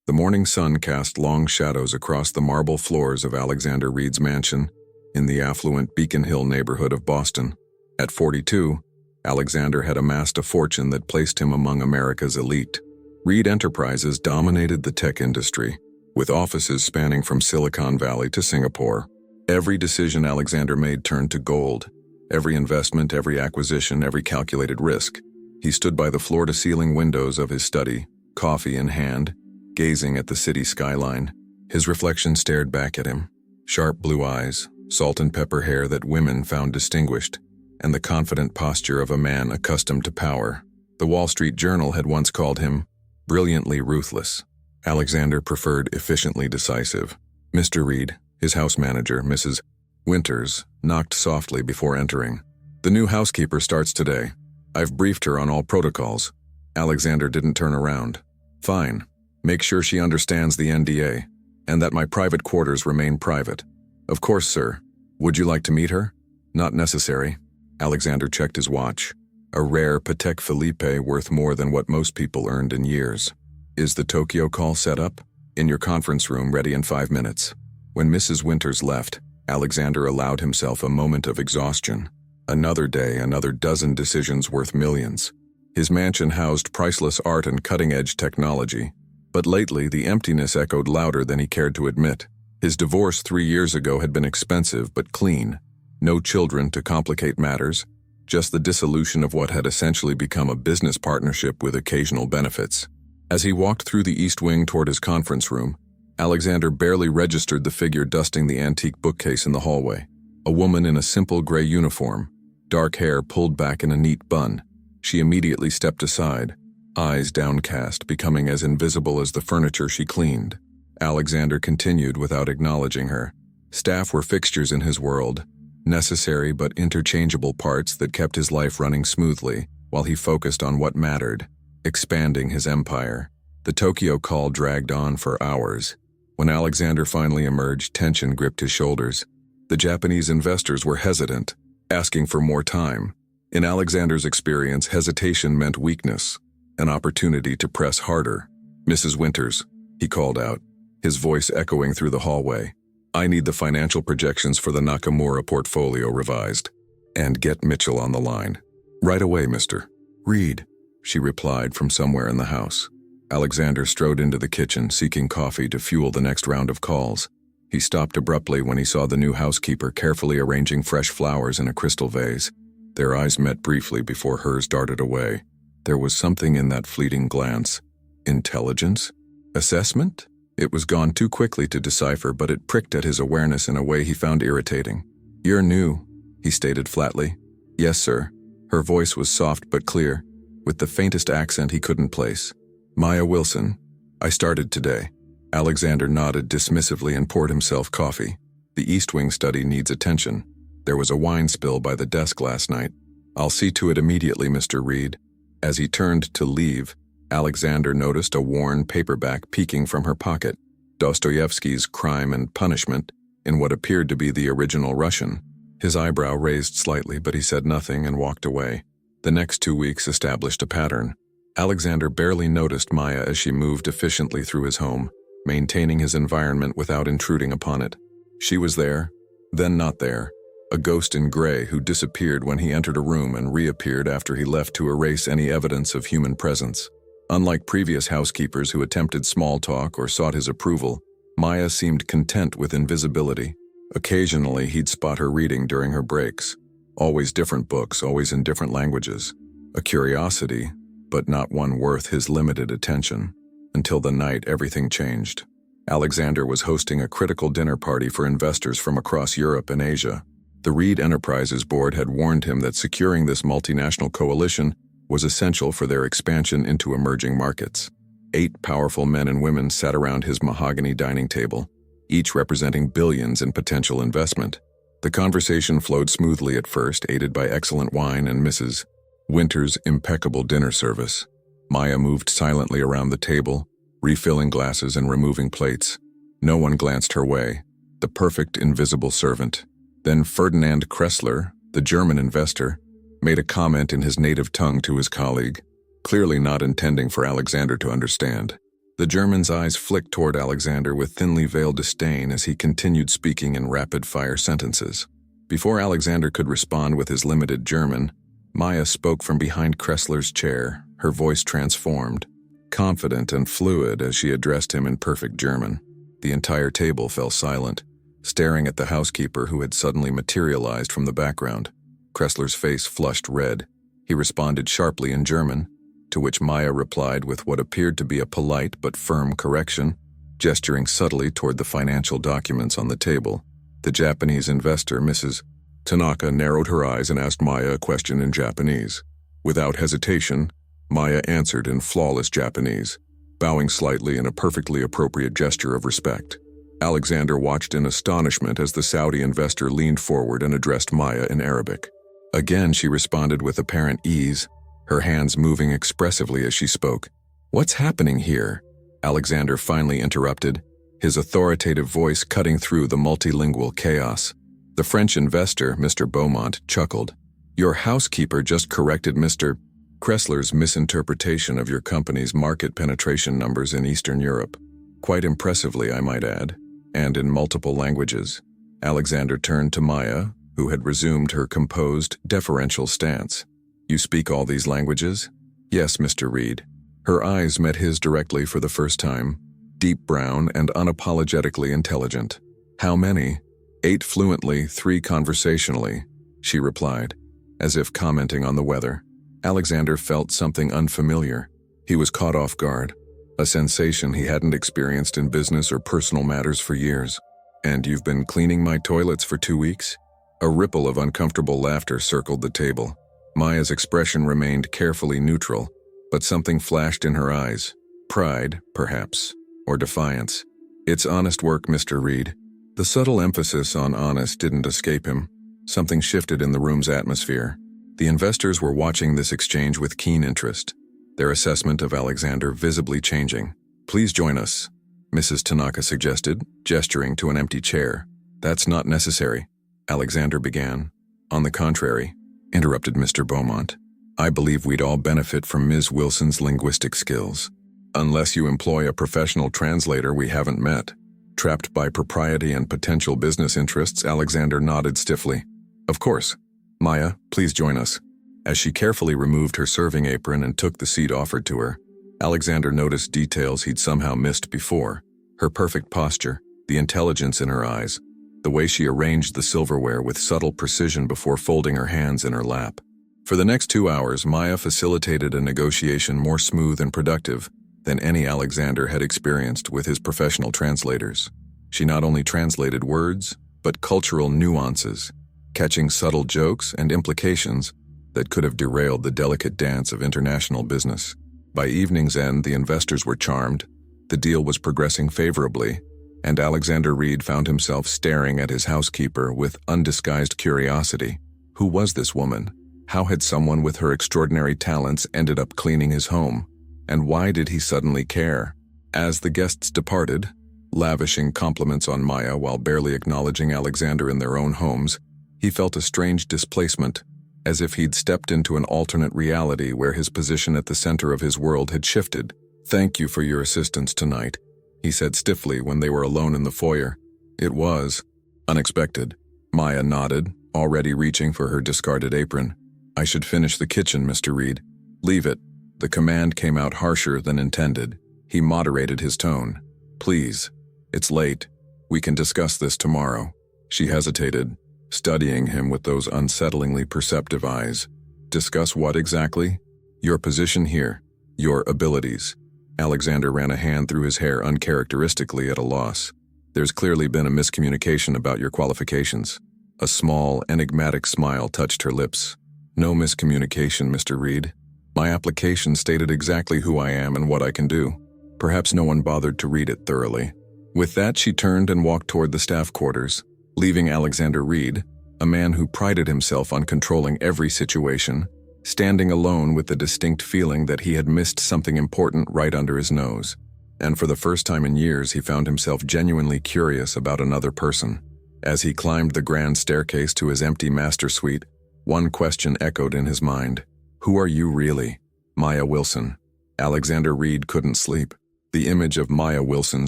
The morning sun cast long shadows across the marble floors of Alexander Reed's mansion in the affluent Beacon Hill neighborhood of Boston. At 42, Alexander had amassed a fortune that placed him among America's elite. Reed Enterprises dominated the tech industry, with offices spanning from Silicon Valley to Singapore. Every decision Alexander made turned to gold. Every investment, every acquisition, every calculated risk. He stood by the floor-to-ceiling windows of his study, coffee in hand, gazing at the city skyline. His reflection stared back at him. Sharp blue eyes, salt and pepper hair that women found distinguished, and the confident posture of a man accustomed to power. The Wall Street Journal had once called him brilliantly ruthless. Alexander preferred efficiently decisive. Mr. Reed, his house manager, Mrs. Winters, knocked softly before entering. "The new housekeeper starts today. I've briefed her on all protocols." Alexander didn't turn around. "Fine. Make sure she understands the NDA, and that my private quarters remain private." "Of course, sir. Would you like to meet her?" "Not necessary." Alexander checked his watch. A rare Patek Philippe worth more than what most people earned in years. "Is the Tokyo call set up?" "In your conference room, ready in 5 minutes." When Mrs. Winters left, Alexander allowed himself a moment of exhaustion. Another day, another dozen decisions worth millions. His mansion housed priceless art and cutting-edge technology. But lately, the emptiness echoed louder than he cared to admit. His divorce 3 years ago had been expensive but clean. No children to complicate matters, just the dissolution of what had essentially become a business partnership with occasional benefits. As he walked through the East Wing toward his conference room, Alexander barely registered the figure dusting the antique bookcase in the hallway. A woman in a simple gray uniform, dark hair pulled back in a neat bun. She immediately stepped aside, eyes downcast, becoming as invisible as the furniture she cleaned. Alexander continued without acknowledging her. Staff were fixtures in his world, necessary but interchangeable parts that kept his life running smoothly while he focused on what mattered, expanding his empire. The Tokyo call dragged on for hours. When Alexander finally emerged, tension gripped his shoulders. The Japanese investors were hesitant, asking for more time. In Alexander's experience, hesitation meant weakness, an opportunity to press harder. "Mrs. Winters," he called out, his voice echoing through the hallway. "I need the financial projections for the Nakamura portfolio revised. And get Mitchell on the line." "Right away, Mr. Reed," she replied from somewhere in the house. Alexander strode into the kitchen, seeking coffee to fuel the next round of calls. He stopped abruptly when he saw the new housekeeper carefully arranging fresh flowers in a crystal vase. Their eyes met briefly before hers darted away. There was something in that fleeting glance. Intelligence? Assessment? It was gone too quickly to decipher, but it pricked at his awareness in a way he found irritating. "You're new," he stated flatly. "Yes, sir." Her voice was soft but clear, with the faintest accent he couldn't place. "Maya Wilson. I started today." Alexander nodded dismissively and poured himself coffee. "The East Wing study needs attention. There was a wine spill by the desk last night. I'll see to it immediately, Mr. Reed." As he turned to leave, Alexander noticed a worn paperback peeking from her pocket, Dostoevsky's Crime and Punishment, in what appeared to be the original Russian. His eyebrow raised slightly, but he said nothing and walked away. The next 2 weeks established a pattern. Alexander barely noticed Maya as she moved efficiently through his home, maintaining his environment without intruding upon it. She was there, then not there, a ghost in gray who disappeared when he entered a room and reappeared after he left to erase any evidence of human presence. Unlike previous housekeepers who attempted small talk or sought his approval, Maya seemed content with invisibility. Occasionally, he'd spot her reading during her breaks. Always different books, always in different languages. A curiosity, but not one worth his limited attention. Until the night everything changed. Alexander was hosting a critical dinner party for investors from across Europe and Asia. The Reed Enterprises board had warned him that securing this multinational coalition was essential for their expansion into emerging markets. 8 powerful men and women sat around his mahogany dining table, each representing billions in potential investment. The conversation flowed smoothly at first, aided by excellent wine and Mrs. Winters' impeccable dinner service. Maya moved silently around the table, refilling glasses and removing plates. No one glanced her way, the perfect invisible servant. Then Ferdinand Kressler, the German investor, made a comment in his native tongue to his colleague, clearly not intending for Alexander to understand. The German's eyes flicked toward Alexander with thinly veiled disdain as he continued speaking in rapid-fire sentences. Before Alexander could respond with his limited German, Maya spoke from behind Kressler's chair, her voice transformed, confident and fluid as she addressed him in perfect German. The entire table fell silent, staring at the housekeeper who had suddenly materialized from the background. Kressler's face flushed red. He responded sharply in German, to which Maya replied with what appeared to be a polite but firm correction, gesturing subtly toward the financial documents on the table. The Japanese investor, Mrs. Tanaka, narrowed her eyes and asked Maya a question in Japanese. Without hesitation, Maya answered in flawless Japanese, bowing slightly in a perfectly appropriate gesture of respect. Alexander watched in astonishment as the Saudi investor leaned forward and addressed Maya in Arabic. Again, she responded with apparent ease, her hands moving expressively as she spoke. "What's happening here?" Alexander finally interrupted, his authoritative voice cutting through the multilingual chaos. The French investor, Mr. Beaumont, chuckled. "Your housekeeper just corrected Mr. Kressler's misinterpretation of your company's market penetration numbers in Eastern Europe. Quite impressively, I might add, and in multiple languages." Alexander turned to Maya, who had resumed her composed, deferential stance. "You speak all these languages?" "Yes, Mr. Reed." Her eyes met his directly for the first time, deep brown and unapologetically intelligent. "How many?" "8 fluently, 3 conversationally," she replied, as if commenting on the weather. Alexander felt something unfamiliar. He was caught off guard, a sensation he hadn't experienced in business or personal matters for years. "And you've been cleaning my toilets for 2 weeks?" A ripple of uncomfortable laughter circled the table. Maya's expression remained carefully neutral, but something flashed in her eyes. Pride, perhaps, or defiance. "It's honest work, Mr. Reed." The subtle emphasis on honest didn't escape him. Something shifted in the room's atmosphere. The investors were watching this exchange with keen interest, their assessment of Alexander visibly changing. "Please join us," Mrs. Tanaka suggested, gesturing to an empty chair. "That's not necessary," Alexander began. "On the contrary," interrupted Mr. Beaumont, "I believe we'd all benefit from Ms. Wilson's linguistic skills. Unless you employ a professional translator we haven't met." Trapped by propriety and potential business interests, Alexander nodded stiffly. "Of course. Maya, please join us." As she carefully removed her serving apron and took the seat offered to her, Alexander noticed details he'd somehow missed before. Her perfect posture, the intelligence in her eyes, the way she arranged the silverware with subtle precision before folding her hands in her lap. For the next 2 hours, Maya facilitated a negotiation more smooth and productive than any Alexander had experienced with his professional translators. She not only translated words, but cultural nuances, catching subtle jokes and implications that could have derailed the delicate dance of international business. By evening's end, the investors were charmed, the deal was progressing favorably, and Alexander Reed found himself staring at his housekeeper with undisguised curiosity. Who was this woman? How had someone with her extraordinary talents ended up cleaning his home? And why did he suddenly care? As the guests departed, lavishing compliments on Maya while barely acknowledging Alexander in their own homes, he felt a strange displacement, as if he'd stepped into an alternate reality where his position at the center of his world had shifted. "Thank you for your assistance tonight," he said stiffly when they were alone in the foyer. "It was unexpected." Maya nodded, already reaching for her discarded apron. "I should finish the kitchen, Mr. Reed." "Leave it." The command came out harsher than intended. He moderated his tone. "Please. It's late. We can discuss this tomorrow." She hesitated, studying him with those unsettlingly perceptive eyes. "Discuss what exactly?" "Your position here. Your abilities." Alexander ran a hand through his hair uncharacteristically at a loss. "There's clearly been a miscommunication about your qualifications." A small, enigmatic smile touched her lips. "No miscommunication, Mr. Reed. My application stated exactly who I am and what I can do. Perhaps no one bothered to read it thoroughly." With that, she turned and walked toward the staff quarters, leaving Alexander Reed, a man who prided himself on controlling every situation, standing alone with the distinct feeling that he had missed something important right under his nose. And for the first time in years, he found himself genuinely curious about another person. As he climbed the grand staircase to his empty master suite, one question echoed in his mind. "Who are you really?" "Maya Wilson." Alexander Reed couldn't sleep. The image of Maya Wilson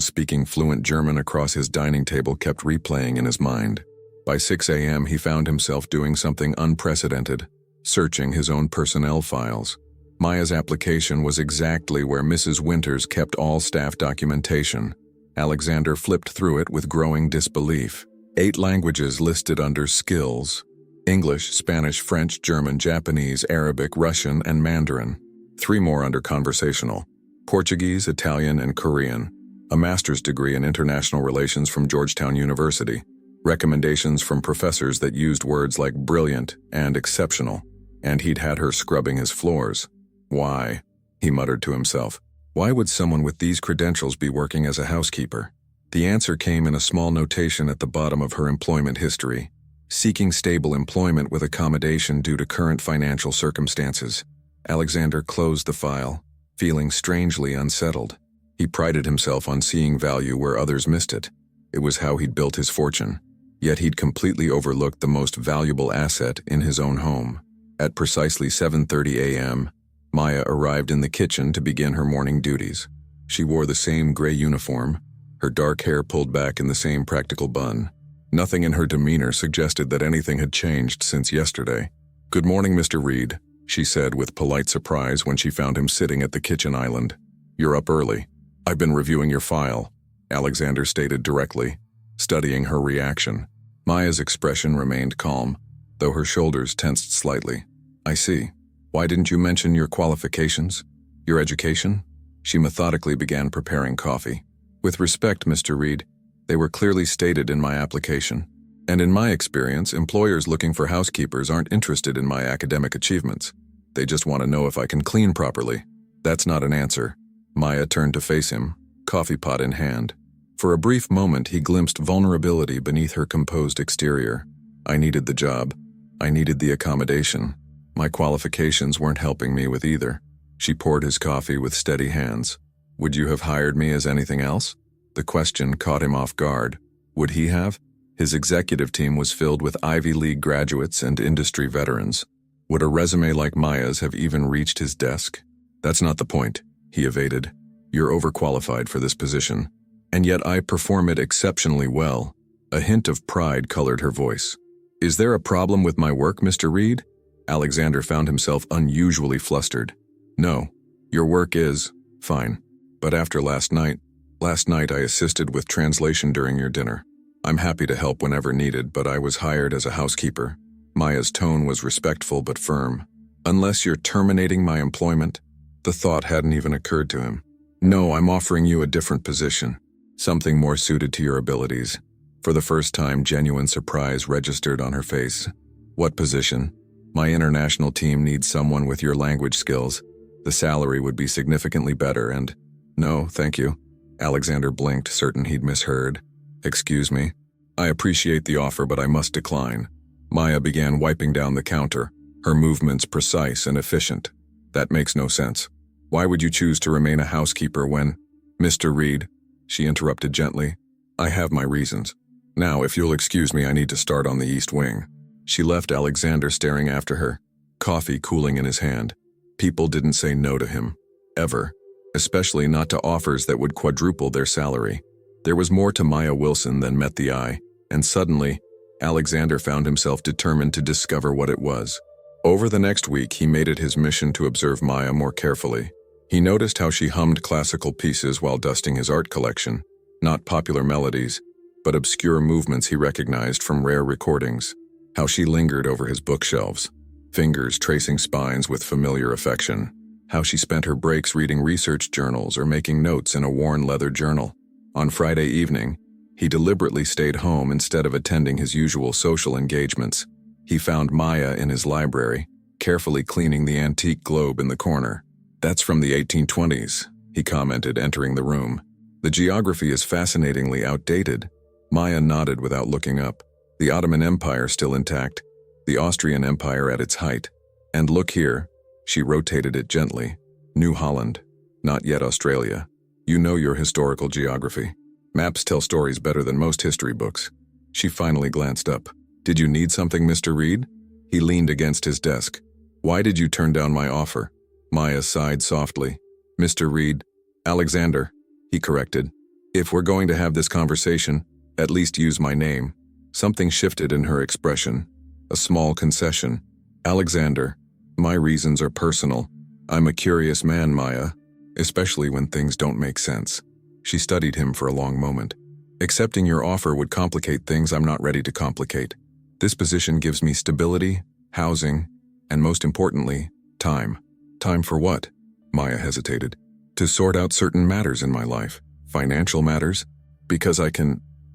speaking fluent German across his dining table kept replaying in his mind. By 6 a.m., he found himself doing something unprecedented, searching his own personnel files. Maya's application was exactly where Mrs. Winters kept all staff documentation. Alexander flipped through it with growing disbelief. 8 languages listed under skills: English, Spanish, French, German, Japanese, Arabic, Russian, and Mandarin. 3 more under conversational: Portuguese, Italian, and Korean. A master's degree in international relations from Georgetown University. Recommendations from professors that used words like brilliant and exceptional. And he'd had her scrubbing his floors. Why? He muttered to himself. Why would someone with these credentials be working as a housekeeper? The answer came in a small notation at the bottom of her employment history. Seeking stable employment with accommodation due to current financial circumstances. Alexander closed the file, feeling strangely unsettled. He prided himself on seeing value where others missed it. It was how he'd built his fortune. Yet he'd completely overlooked the most valuable asset in his own home. At precisely 7:30 a.m., Maya arrived in the kitchen to begin her morning duties. She wore the same gray uniform, her dark hair pulled back in the same practical bun. Nothing in her demeanor suggested that anything had changed since yesterday. "Good morning, Mr. Reed," she said with polite surprise when she found him sitting at the kitchen island. "You're up early." "I've been reviewing your file," Alexander stated directly, studying her reaction. Maya's expression remained calm, though her shoulders tensed slightly. "I see. Why didn't you mention your qualifications? Your education?" She methodically began preparing coffee. "With respect, Mr. Reed, they were clearly stated in my application. And in my experience, employers looking for housekeepers aren't interested in my academic achievements. They just want to know if I can clean properly." "That's not an answer." Maya turned to face him, coffee pot in hand. For a brief moment, he glimpsed vulnerability beneath her composed exterior. "I needed the job. I needed the accommodation. My qualifications weren't helping me with either." She poured his coffee with steady hands. "Would you have hired me as anything else?" The question caught him off guard. Would he have? His executive team was filled with Ivy League graduates and industry veterans. Would a resume like Maya's have even reached his desk? "That's not the point," he evaded. "You're overqualified for this position. And yet I perform it exceptionally well." A hint of pride colored her voice. "Is there a problem with my work, Mr. Reed?" Alexander found himself unusually flustered. "No, your work is fine. But after last night I assisted with translation during your dinner. I'm happy to help whenever needed, but I was hired as a housekeeper." Maya's tone was respectful but firm. "Unless you're terminating my employment?" The thought hadn't even occurred to him. "No, I'm offering you a different position. Something more suited to your abilities." For the first time, genuine surprise registered on her face. "What position?" "My international team needs someone with your language skills. The salary would be significantly better and—" "No, thank you." Alexander blinked, certain he'd misheard. "Excuse me. I appreciate the offer, but I must decline." Maya began wiping down the counter, her movements precise and efficient. "That makes no sense. Why would you choose to remain a housekeeper when—" "Mr. Reed," she interrupted gently, "I have my reasons. Now, if you'll excuse me, I need to start on the East Wing." She left Alexander staring after her, coffee cooling in his hand. People didn't say no to him. Ever. Especially not to offers that would quadruple their salary. There was more to Maya Wilson than met the eye, and suddenly, Alexander found himself determined to discover what it was. Over the next week, he made it his mission to observe Maya more carefully. He noticed how she hummed classical pieces while dusting his art collection, not popular melodies, but obscure movements he recognized from rare recordings. How she lingered over his bookshelves, fingers tracing spines with familiar affection. How she spent her breaks reading research journals or making notes in a worn leather journal. On Friday evening, he deliberately stayed home instead of attending his usual social engagements. He found Maya in his library, carefully cleaning the antique globe in the corner. "That's from the 1820s, he commented, entering the room. "The geography is fascinatingly outdated." Maya nodded without looking up. The Ottoman Empire still intact, the Austrian Empire at its height. "And look here," she rotated it gently. "New Holland, not yet Australia. You know your historical geography. Maps tell stories better than most history books." She finally glanced up. "Did you need something, Mr. Reed?" He leaned against his desk. "Why did you turn down my offer?" Maya sighed softly. "Mr. Reed, Alexander, he corrected. If we're going to have this conversation, at least use my name. Something shifted in her expression. A small concession. Alexander, my reasons are personal. I'm a curious man, Maya, especially when things don't make sense. She studied him for a long moment. Accepting your offer would complicate things I'm not ready to complicate. This position gives me stability, housing, and most importantly, time. Time for what? Maya hesitated. To sort out certain matters in my life. Financial matters? Because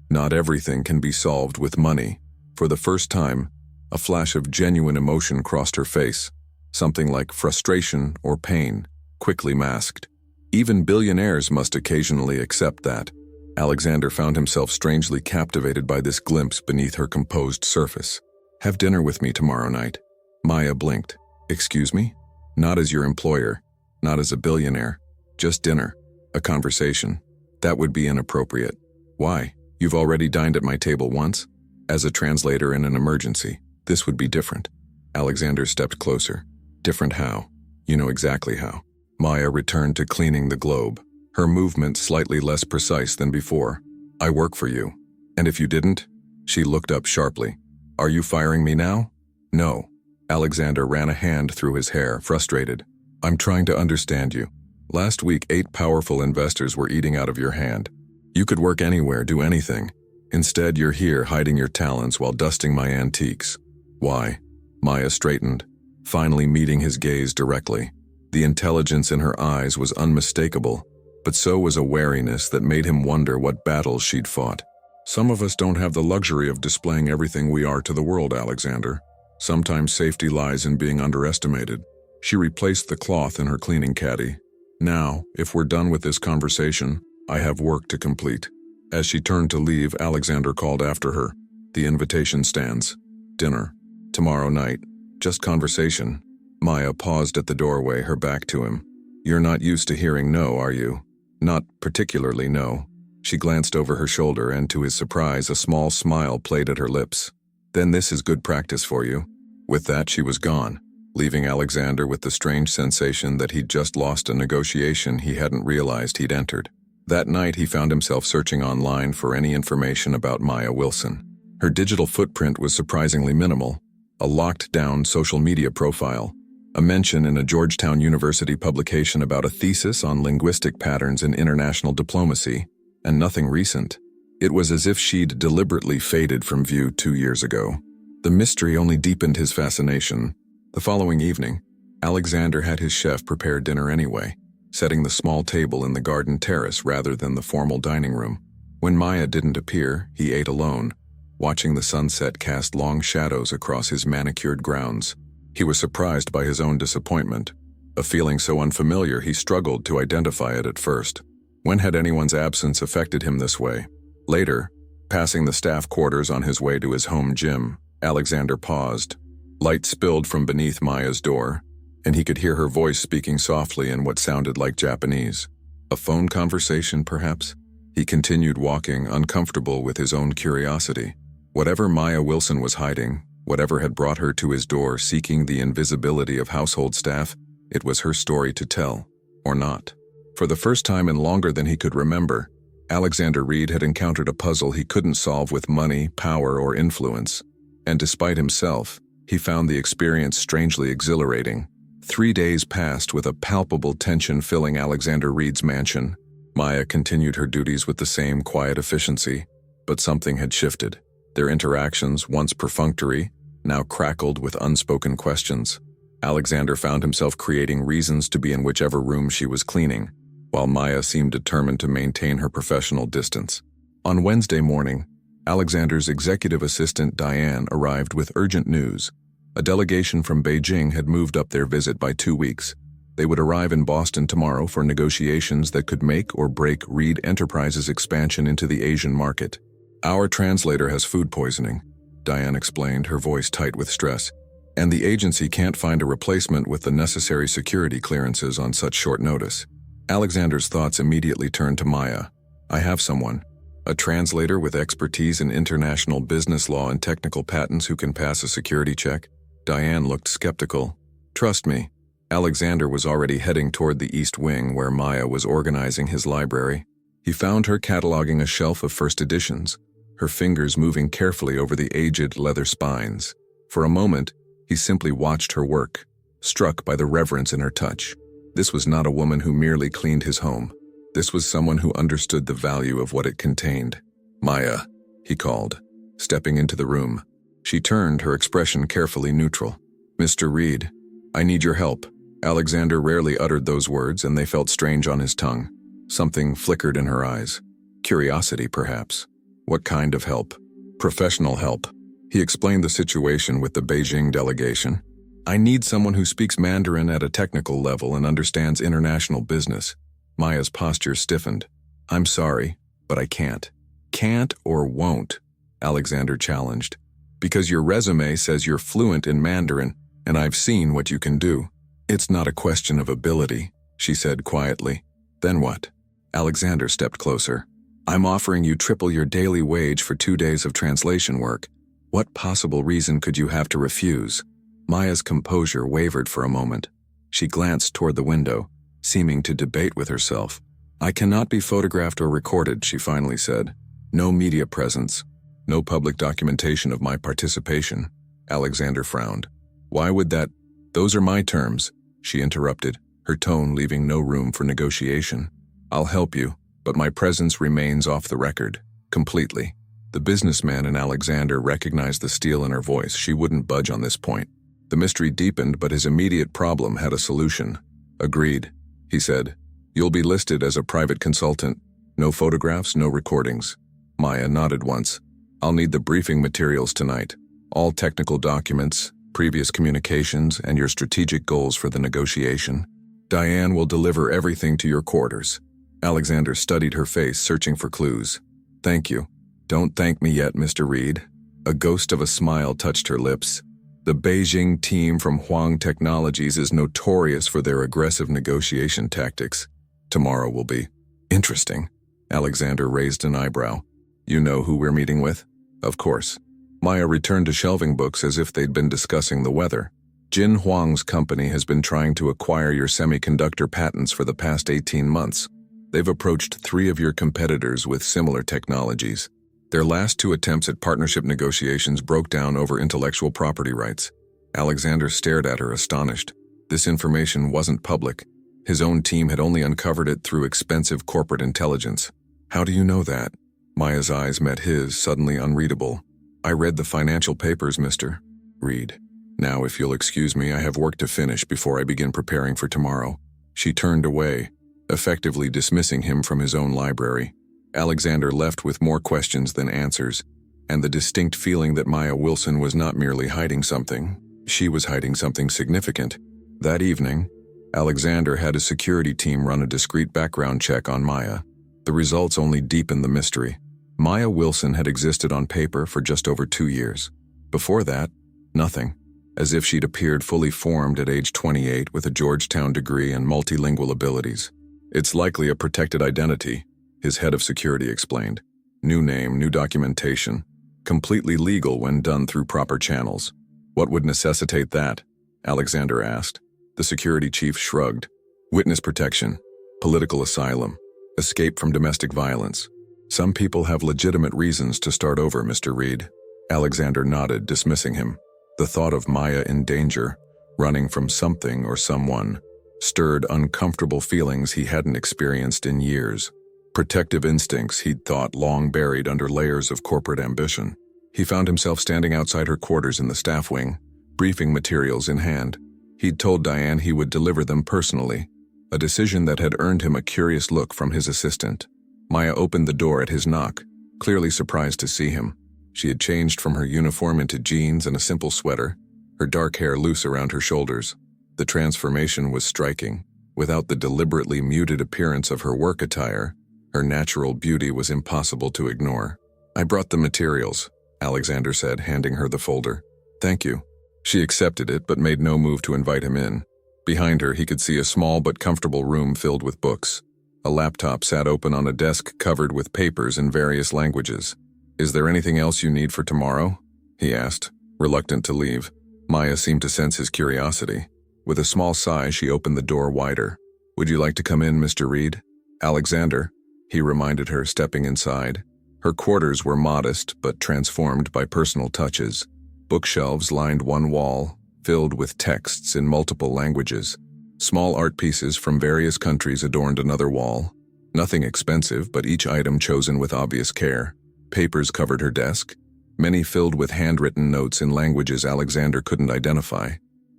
not everything can be solved with money. For the first time, a flash of genuine emotion crossed her face. Something like frustration or pain, quickly masked. Even billionaires must occasionally accept that. Alexander found himself strangely captivated by this glimpse beneath her composed surface. Have dinner with me tomorrow night. Maya blinked. Excuse me? Not as your employer, not as a billionaire. Just dinner. A conversation. That would be inappropriate. Why? You've already dined at my table once? As a translator in an emergency, this would be different. Alexander stepped closer. Different how? You know exactly how. Maya returned to cleaning the globe, her movement slightly less precise than before. I work for you. And if you didn't? She looked up sharply. Are you firing me now? No. Alexander ran a hand through his hair, frustrated. I'm trying to understand you. Last week, 8 powerful investors were eating out of your hand. You could work anywhere, do anything. Instead, you're here hiding your talents while dusting my antiques. Why? Maya straightened, finally meeting his gaze directly. The intelligence in her eyes was unmistakable, but so was a wariness that made him wonder what battles she'd fought. Some of us don't have the luxury of displaying everything we are to the world, Alexander. Sometimes safety lies in being underestimated. She replaced the cloth in her cleaning caddy. Now, if we're done with this conversation, I have work to complete. As she turned to leave, Alexander called after her. The invitation stands. Dinner. Tomorrow night. Just conversation. Maya paused at the doorway, her back to him. You're not used to hearing no, are you? Not particularly no. She glanced over her shoulder and, to his surprise, a small smile played at her lips. Then this is good practice for you. With that, she was gone, leaving Alexander with the strange sensation that he'd just lost a negotiation he hadn't realized he'd entered. That night, he found himself searching online for any information about Maya Wilson. Her digital footprint was surprisingly minimal. A locked-down social media profile, a mention in a Georgetown University publication about a thesis on linguistic patterns in international diplomacy, and nothing recent. It was as if she'd deliberately faded from view 2 years ago. The mystery only deepened his fascination. The following evening, Alexander had his chef prepare dinner anyway, setting the small table in the garden terrace rather than the formal dining room. When Maya didn't appear, he ate alone, watching the sunset cast long shadows across his manicured grounds. He was surprised by his own disappointment, a feeling so unfamiliar he struggled to identify it at first. When had anyone's absence affected him this way? Later, passing the staff quarters on his way to his home gym, Alexander paused. Light spilled from beneath Maya's door, and he could hear her voice speaking softly in what sounded like Japanese. A phone conversation, perhaps? He continued walking, uncomfortable with his own curiosity. Whatever Maya Wilson was hiding, whatever had brought her to his door seeking the invisibility of household staff, it was her story to tell, or not. For the first time in longer than he could remember, Alexander Reed had encountered a puzzle he couldn't solve with money, power, or influence. And despite himself, he found the experience strangely exhilarating. 3 days passed with a palpable tension filling Alexander Reed's mansion. Maya continued her duties with the same quiet efficiency, but something had shifted. Their interactions, once perfunctory, now crackled with unspoken questions. Alexander found himself creating reasons to be in whichever room she was cleaning, while Maya seemed determined to maintain her professional distance. On Wednesday morning, Alexander's executive assistant Diane arrived with urgent news. A delegation from Beijing had moved up their visit by 2 weeks. They would arrive in Boston tomorrow for negotiations that could make or break Reed Enterprises' expansion into the Asian market. Our translator has food poisoning, Diane explained, her voice tight with stress, and the agency can't find a replacement with the necessary security clearances on such short notice. Alexander's thoughts immediately turned to Maya. I have someone. A translator with expertise in international business law and technical patents who can pass a security check? Diane looked skeptical. Trust me. Alexander was already heading toward the East Wing where Maya was organizing his library. He found her cataloging a shelf of first editions, her fingers moving carefully over the aged leather spines. For a moment, he simply watched her work, struck by the reverence in her touch. This was not a woman who merely cleaned his home. This was someone who understood the value of what it contained. "Maya," he called, stepping into the room. She turned, her expression carefully neutral. "Mr. Reed, I need your help." Alexander rarely uttered those words, and they felt strange on his tongue. Something flickered in her eyes. Curiosity, perhaps. What kind of help? Professional help. He explained the situation with the Beijing delegation. "I need someone who speaks Mandarin at a technical level and understands international business." Maya's posture stiffened. "I'm sorry, but I can't." "Can't or won't?" Alexander challenged. "Because your resume says you're fluent in Mandarin, and I've seen what you can do." "It's not a question of ability," she said quietly. "Then what?" Alexander stepped closer. "I'm offering you triple your daily wage for 2 days of translation work. What possible reason could you have to refuse?" Maya's composure wavered for a moment. She glanced toward the window, seeming to debate with herself. "I cannot be photographed or recorded," she finally said. "No media presence. No public documentation of my participation." Alexander frowned. "Why would that—" "Those are my terms," she interrupted, her tone leaving no room for negotiation. "I'll help you, but my presence remains off the record, completely." The businessman in Alexander recognized the steel in her voice. She wouldn't budge on this point. The mystery deepened, but his immediate problem had a solution. "Agreed," he said. "You'll be listed as a private consultant. No photographs, no recordings." Maya nodded once. "I'll need the briefing materials tonight. All technical documents, previous communications, and your strategic goals for the negotiation. Diane will deliver everything to your quarters." Alexander studied her face, searching for clues. "Thank you." "Don't thank me yet, Mr. Reed." A ghost of a smile touched her lips. "The Beijing team from Huang Technologies is notorious for their aggressive negotiation tactics. Tomorrow will be interesting." Alexander raised an eyebrow. "You know who we're meeting with?" "Of course." Maya returned to shelving books as if they'd been discussing the weather. "Jin Huang's company has been trying to acquire your semiconductor patents for the past 18 months. They've approached 3 of your competitors with similar technologies. Their last 2 attempts at partnership negotiations broke down over intellectual property rights." Alexander stared at her, astonished. This information wasn't public. His own team had only uncovered it through expensive corporate intelligence. "How do you know that?" Maya's eyes met his, suddenly unreadable. "I read the financial papers, Mr. Reed. Now, if you'll excuse me, I have work to finish before I begin preparing for tomorrow." She turned away, effectively dismissing him from his own library. Alexander left with more questions than answers, and the distinct feeling that Maya Wilson was not merely hiding something. She was hiding something significant. That evening, Alexander had a security team run a discreet background check on Maya. The results only deepened the mystery. Maya Wilson had existed on paper for just over 2 years. Before that, nothing. As if she'd appeared fully formed at age 28 with a Georgetown degree and multilingual abilities. "It's likely a protected identity," his head of security explained. "New name, new documentation. Completely legal when done through proper channels." "What would necessitate that?" Alexander asked. The security chief shrugged. "Witness protection, political asylum, escape from domestic violence. Some people have legitimate reasons to start over, Mr. Reed." Alexander nodded, dismissing him. The thought of Maya in danger, running from something or someone, stirred uncomfortable feelings he hadn't experienced in years. Protective instincts he'd thought long buried under layers of corporate ambition. He found himself standing outside her quarters in the staff wing, briefing materials in hand. He'd told Diane he would deliver them personally, a decision that had earned him a curious look from his assistant. Maya opened the door at his knock, clearly surprised to see him. She had changed from her uniform into jeans and a simple sweater, her dark hair loose around her shoulders. The transformation was striking. Without the deliberately muted appearance of her work attire, her natural beauty was impossible to ignore. "I brought the materials," Alexander said, handing her the folder. "Thank you." She accepted it, but made no move to invite him in. Behind her, he could see a small but comfortable room filled with books. A laptop sat open on a desk covered with papers in various languages. "Is there anything else you need for tomorrow?" he asked, reluctant to leave. Maya seemed to sense his curiosity. With a small sigh, she opened the door wider. "Would you like to come in, Mr. Reed?" "Alexander." he reminded her, stepping inside. Her quarters were modest but transformed by personal touches. Bookshelves lined one wall, filled with texts in multiple languages. Small art pieces from various countries adorned another wall. Nothing expensive, but each item chosen with obvious care. Papers covered her desk, many filled with handwritten notes in languages Alexander couldn't identify.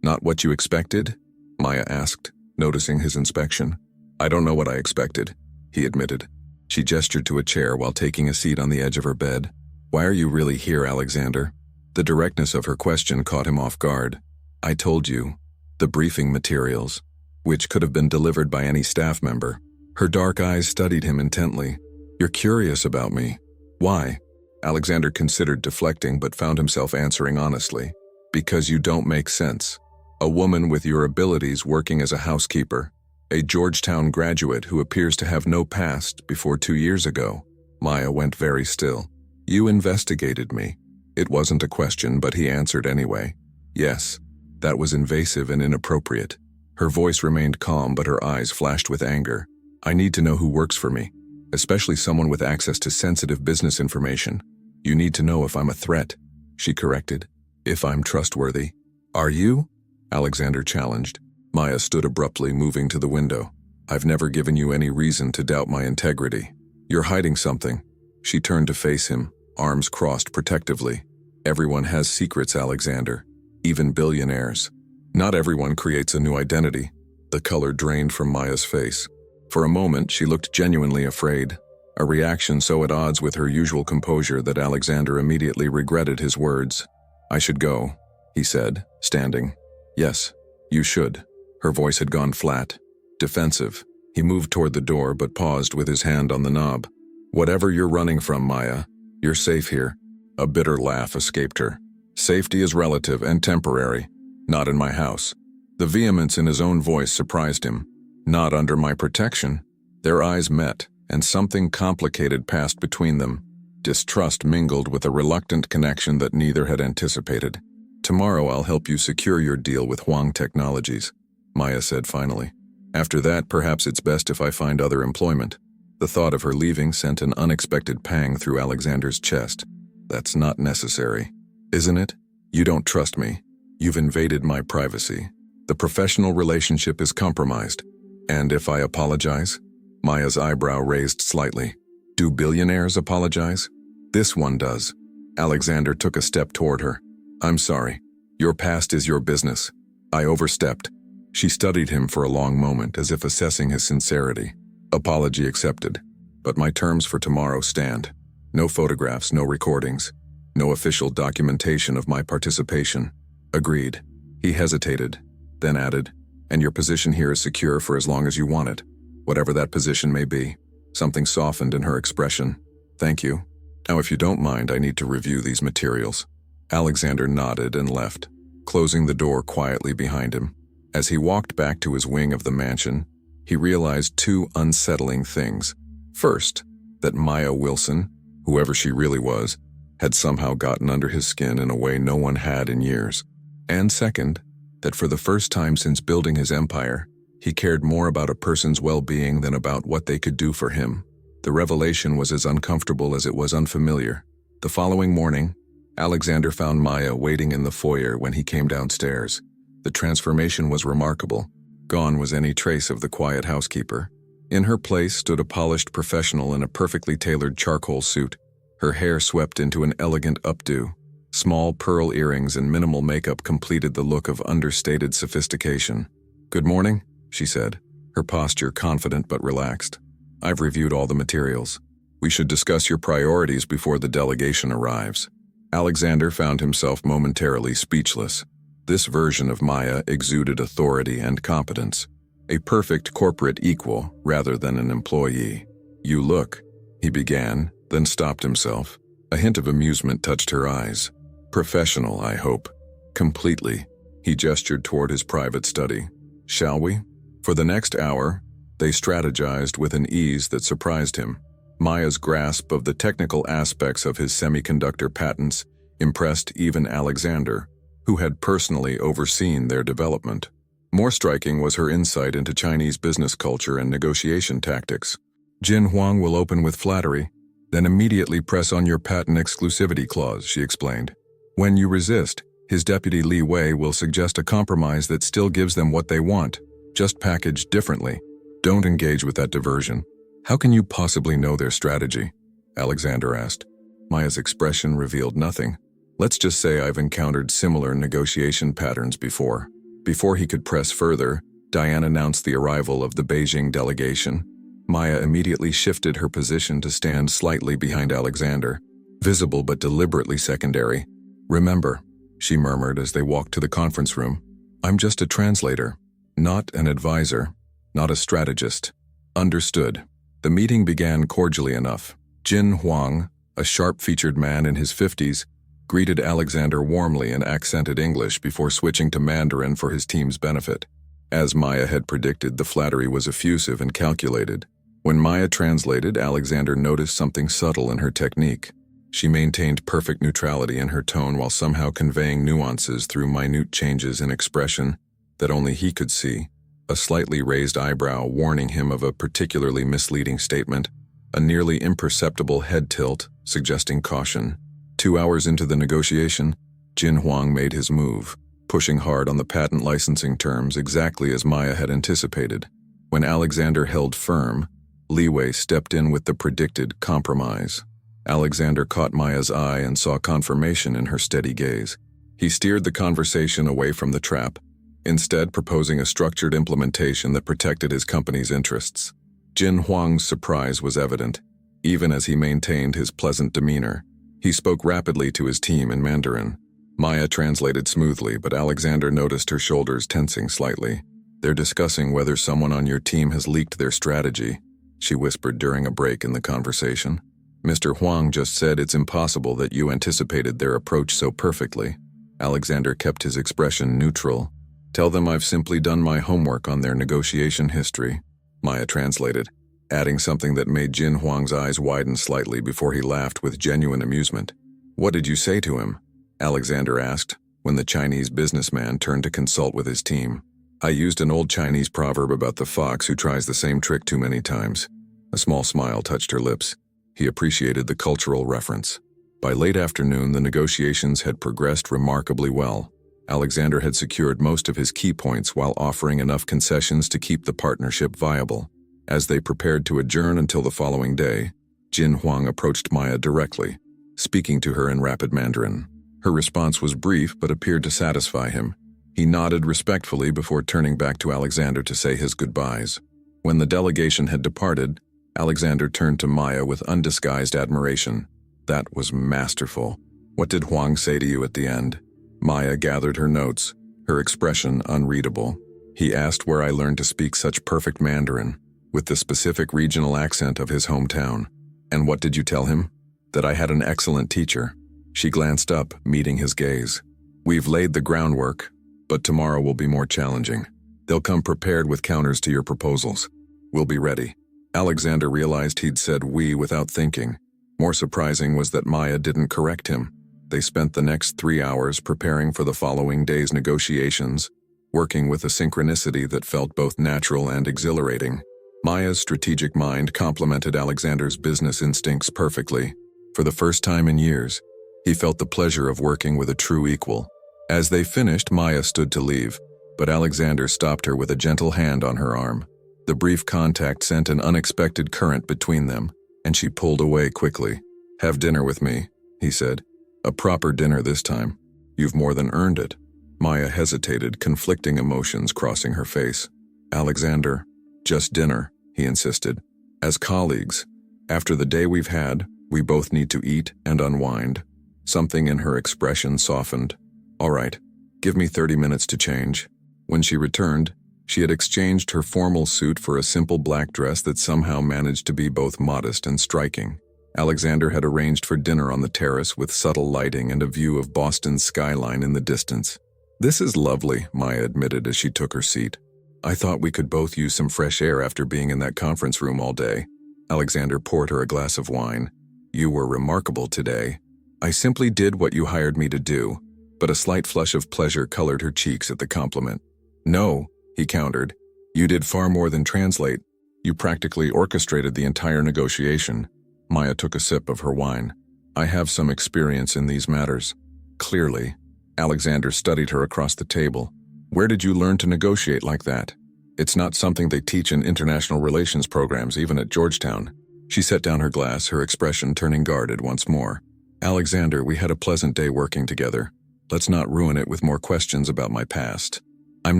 "Not what you expected?" Maya asked, noticing his inspection. "I don't know what I expected," he admitted. She gestured to a chair while taking a seat on the edge of her bed. "Why are you really here, Alexander?" The directness of her question caught him off guard. "I told you. The briefing materials," which could have been delivered by any staff member. Her dark eyes studied him intently. "You're curious about me. Why?" Alexander considered deflecting but found himself answering honestly. "Because you don't make sense. A woman with your abilities working as a housekeeper. A Georgetown graduate who appears to have no past before 2 years ago." Maya went very still. "You investigated me." It wasn't a question, but he answered anyway. "Yes." That was invasive and inappropriate. Her voice remained calm, but her eyes flashed with anger. "I need to know who works for me, especially someone with access to sensitive business information. You need to know if I'm a threat," she corrected. "If I'm trustworthy." "Are you?" Alexander challenged. Maya stood abruptly, moving to the window. "I've never given you any reason to doubt my integrity. You're hiding something." She turned to face him, arms crossed protectively. "Everyone has secrets, Alexander. Even billionaires. Not everyone creates a new identity." The color drained from Maya's face. For a moment, she looked genuinely afraid, a reaction so at odds with her usual composure that Alexander immediately regretted his words. "I should go," he said, standing. "Yes, you should." Her voice had gone flat, defensive. He moved toward the door but paused with his hand on the knob. "Whatever you're running from, Maya, you're safe here." A bitter laugh escaped her. "Safety is relative and temporary. Not in my house." The vehemence in his own voice surprised him. "Not under my protection." Their eyes met, and something complicated passed between them. Distrust mingled with a reluctant connection that neither had anticipated. "Tomorrow I'll help you secure your deal with Huang Technologies," Maya said finally. "After that, perhaps it's best if I find other employment." The thought of her leaving sent an unexpected pang through Alexander's chest. "That's not necessary, isn't it? You don't trust me. You've invaded my privacy. The professional relationship is compromised. And if I apologize?" Maya's eyebrow raised slightly. "Do billionaires apologize?" "This one does." Alexander took a step toward her. "I'm sorry. Your past is your business. I overstepped." She studied him for a long moment, as if assessing his sincerity. "Apology accepted. But my terms for tomorrow stand. No photographs, no recordings. No official documentation of my participation." "Agreed." He hesitated, then added, "And your position here is secure for as long as you want it, whatever that position may be." Something softened in her expression. "Thank you. Now, if you don't mind, I need to review these materials." Alexander nodded and left, closing the door quietly behind him. As he walked back to his wing of the mansion, he realized two unsettling things. First, that Maya Wilson, whoever she really was, had somehow gotten under his skin in a way no one had in years. And second, that for the first time since building his empire, he cared more about a person's well-being than about what they could do for him. The revelation was as uncomfortable as it was unfamiliar. The following morning, Alexander found Maya waiting in the foyer when he came downstairs. The transformation was remarkable. Gone was any trace of the quiet housekeeper. In her place stood a polished professional in a perfectly tailored charcoal suit, her hair swept into an elegant updo. Small pearl earrings and minimal makeup completed the look of understated sophistication. "Good morning," she said, her posture confident but relaxed. "I've reviewed all the materials. We should discuss your priorities before the delegation arrives." Alexander found himself momentarily speechless. This version of Maya exuded authority and competence, a perfect corporate equal rather than an employee. "You look," he began, then stopped himself. A hint of amusement touched her eyes. "Professional, I hope." "Completely." He gestured toward his private study. "Shall we?" For the next hour, they strategized with an ease that surprised him. Maya's grasp of the technical aspects of his semiconductor patents impressed even Alexander, who had personally overseen their development. More striking was her insight into Chinese business culture and negotiation tactics. Jin Huang will open with flattery, then immediately press on your patent exclusivity clause, she explained. When you resist, his deputy Li Wei will suggest a compromise that still gives them what they want, just packaged differently. Don't engage with that diversion. How can you possibly know their strategy? Alexander asked. Maya's expression revealed nothing. Let's just say I've encountered similar negotiation patterns before. Before he could press further, Diane announced the arrival of the Beijing delegation. Maya immediately shifted her position to stand slightly behind Alexander, visible but deliberately secondary. Remember, she murmured as they walked to the conference room, I'm just a translator, not an advisor, not a strategist. Understood. The meeting began cordially enough. Jin Huang, a sharp-featured man in his 50s, greeted Alexander warmly in accented English before switching to Mandarin for his team's benefit. As Maya had predicted, the flattery was effusive and calculated. When Maya translated, Alexander noticed something subtle in her technique. She maintained perfect neutrality in her tone while somehow conveying nuances through minute changes in expression that only he could see. A slightly raised eyebrow warning him of a particularly misleading statement, a nearly imperceptible head tilt suggesting caution. 2 hours into the negotiation, Jin Huang made his move, pushing hard on the patent licensing terms exactly as Maya had anticipated. When Alexander held firm, Li Wei stepped in with the predicted compromise. Alexander caught Maya's eye and saw confirmation in her steady gaze. He steered the conversation away from the trap, instead proposing a structured implementation that protected his company's interests. Jin Huang's surprise was evident, even as he maintained his pleasant demeanor. He spoke rapidly to his team in Mandarin. Maya translated smoothly, but Alexander noticed her shoulders tensing slightly. They're discussing whether someone on your team has leaked their strategy, she whispered during a break in the conversation. Mr. Huang just said it's impossible that you anticipated their approach so perfectly. Alexander kept his expression neutral. Tell them I've simply done my homework on their negotiation history, Maya translated, adding something that made Jin Huang's eyes widen slightly before he laughed with genuine amusement. What did you say to him? Alexander asked, when the Chinese businessman turned to consult with his team. I used an old Chinese proverb about the fox who tries the same trick too many times. A small smile touched her lips. He appreciated the cultural reference. By late afternoon, the negotiations had progressed remarkably well. Alexander had secured most of his key points while offering enough concessions to keep the partnership viable. As they prepared to adjourn until the following day, Jin Huang approached Maya directly, speaking to her in rapid Mandarin. Her response was brief but appeared to satisfy him. He nodded respectfully before turning back to Alexander to say his goodbyes. When the delegation had departed, Alexander turned to Maya with undisguised admiration. That was masterful. What did Huang say to you at the end? Maya gathered her notes, her expression unreadable. He asked where I learned to speak such perfect Mandarin, with the specific regional accent of his hometown. And what did you tell him? That I had an excellent teacher. She glanced up, meeting his gaze. We've laid the groundwork, but tomorrow will be more challenging. They'll come prepared with counters to your proposals. We'll be ready. Alexander realized he'd said we without thinking. More surprising was that Maya didn't correct him. They spent the next 3 hours preparing for the following day's negotiations, working with a synchronicity that felt both natural and exhilarating. Maya's strategic mind complemented Alexander's business instincts perfectly. For the first time in years, he felt the pleasure of working with a true equal. As they finished, Maya stood to leave, but Alexander stopped her with a gentle hand on her arm. The brief contact sent an unexpected current between them, and she pulled away quickly. Have dinner with me, he said. A proper dinner this time. You've more than earned it. Maya hesitated, conflicting emotions crossing her face. Alexander, just dinner, he insisted. As colleagues, after the day we've had, we both need to eat and unwind. Something in her expression softened. All right, give me 30 minutes to change. When she returned, she had exchanged her formal suit for a simple black dress that somehow managed to be both modest and striking. Alexander had arranged for dinner on the terrace with subtle lighting and a view of Boston's skyline in the distance. This is lovely, Maya admitted as she took her seat. I thought we could both use some fresh air after being in that conference room all day. Alexander poured her a glass of wine. You were remarkable today. I simply did what you hired me to do, but a slight flush of pleasure colored her cheeks at the compliment. No, he countered. You did far more than translate. You practically orchestrated the entire negotiation. Maya took a sip of her wine. I have some experience in these matters. Clearly. Alexander studied her across the table. Where did you learn to negotiate like that? It's not something they teach in international relations programs, even at Georgetown. She set down her glass, her expression turning guarded once more. Alexander, we had a pleasant day working together. Let's not ruin it with more questions about my past. I'm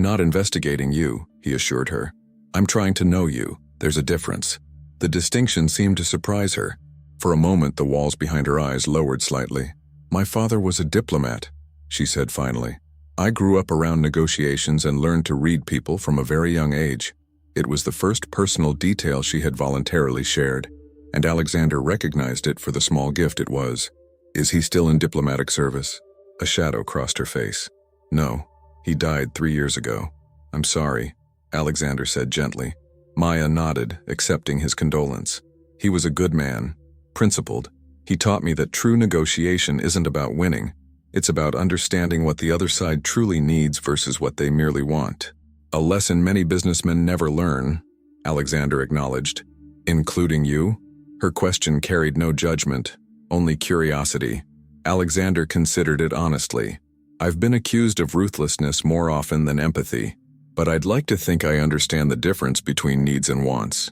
not investigating you, he assured her. I'm trying to know you. There's a difference. The distinction seemed to surprise her. For a moment, the walls behind her eyes lowered slightly. My father was a diplomat, she said finally. I grew up around negotiations and learned to read people from a very young age. It was the first personal detail she had voluntarily shared, and Alexander recognized it for the small gift it was. Is he still in diplomatic service? A shadow crossed her face. No, he died 3 years ago. I'm sorry, Alexander said gently. Maya nodded, accepting his condolence. He was a good man, principled. He taught me that true negotiation isn't about winning. It's about understanding what the other side truly needs versus what they merely want. A lesson many businessmen never learn, Alexander acknowledged. Including you? Her question carried no judgment, only curiosity. Alexander considered it honestly. I've been accused of ruthlessness more often than empathy, but I'd like to think I understand the difference between needs and wants.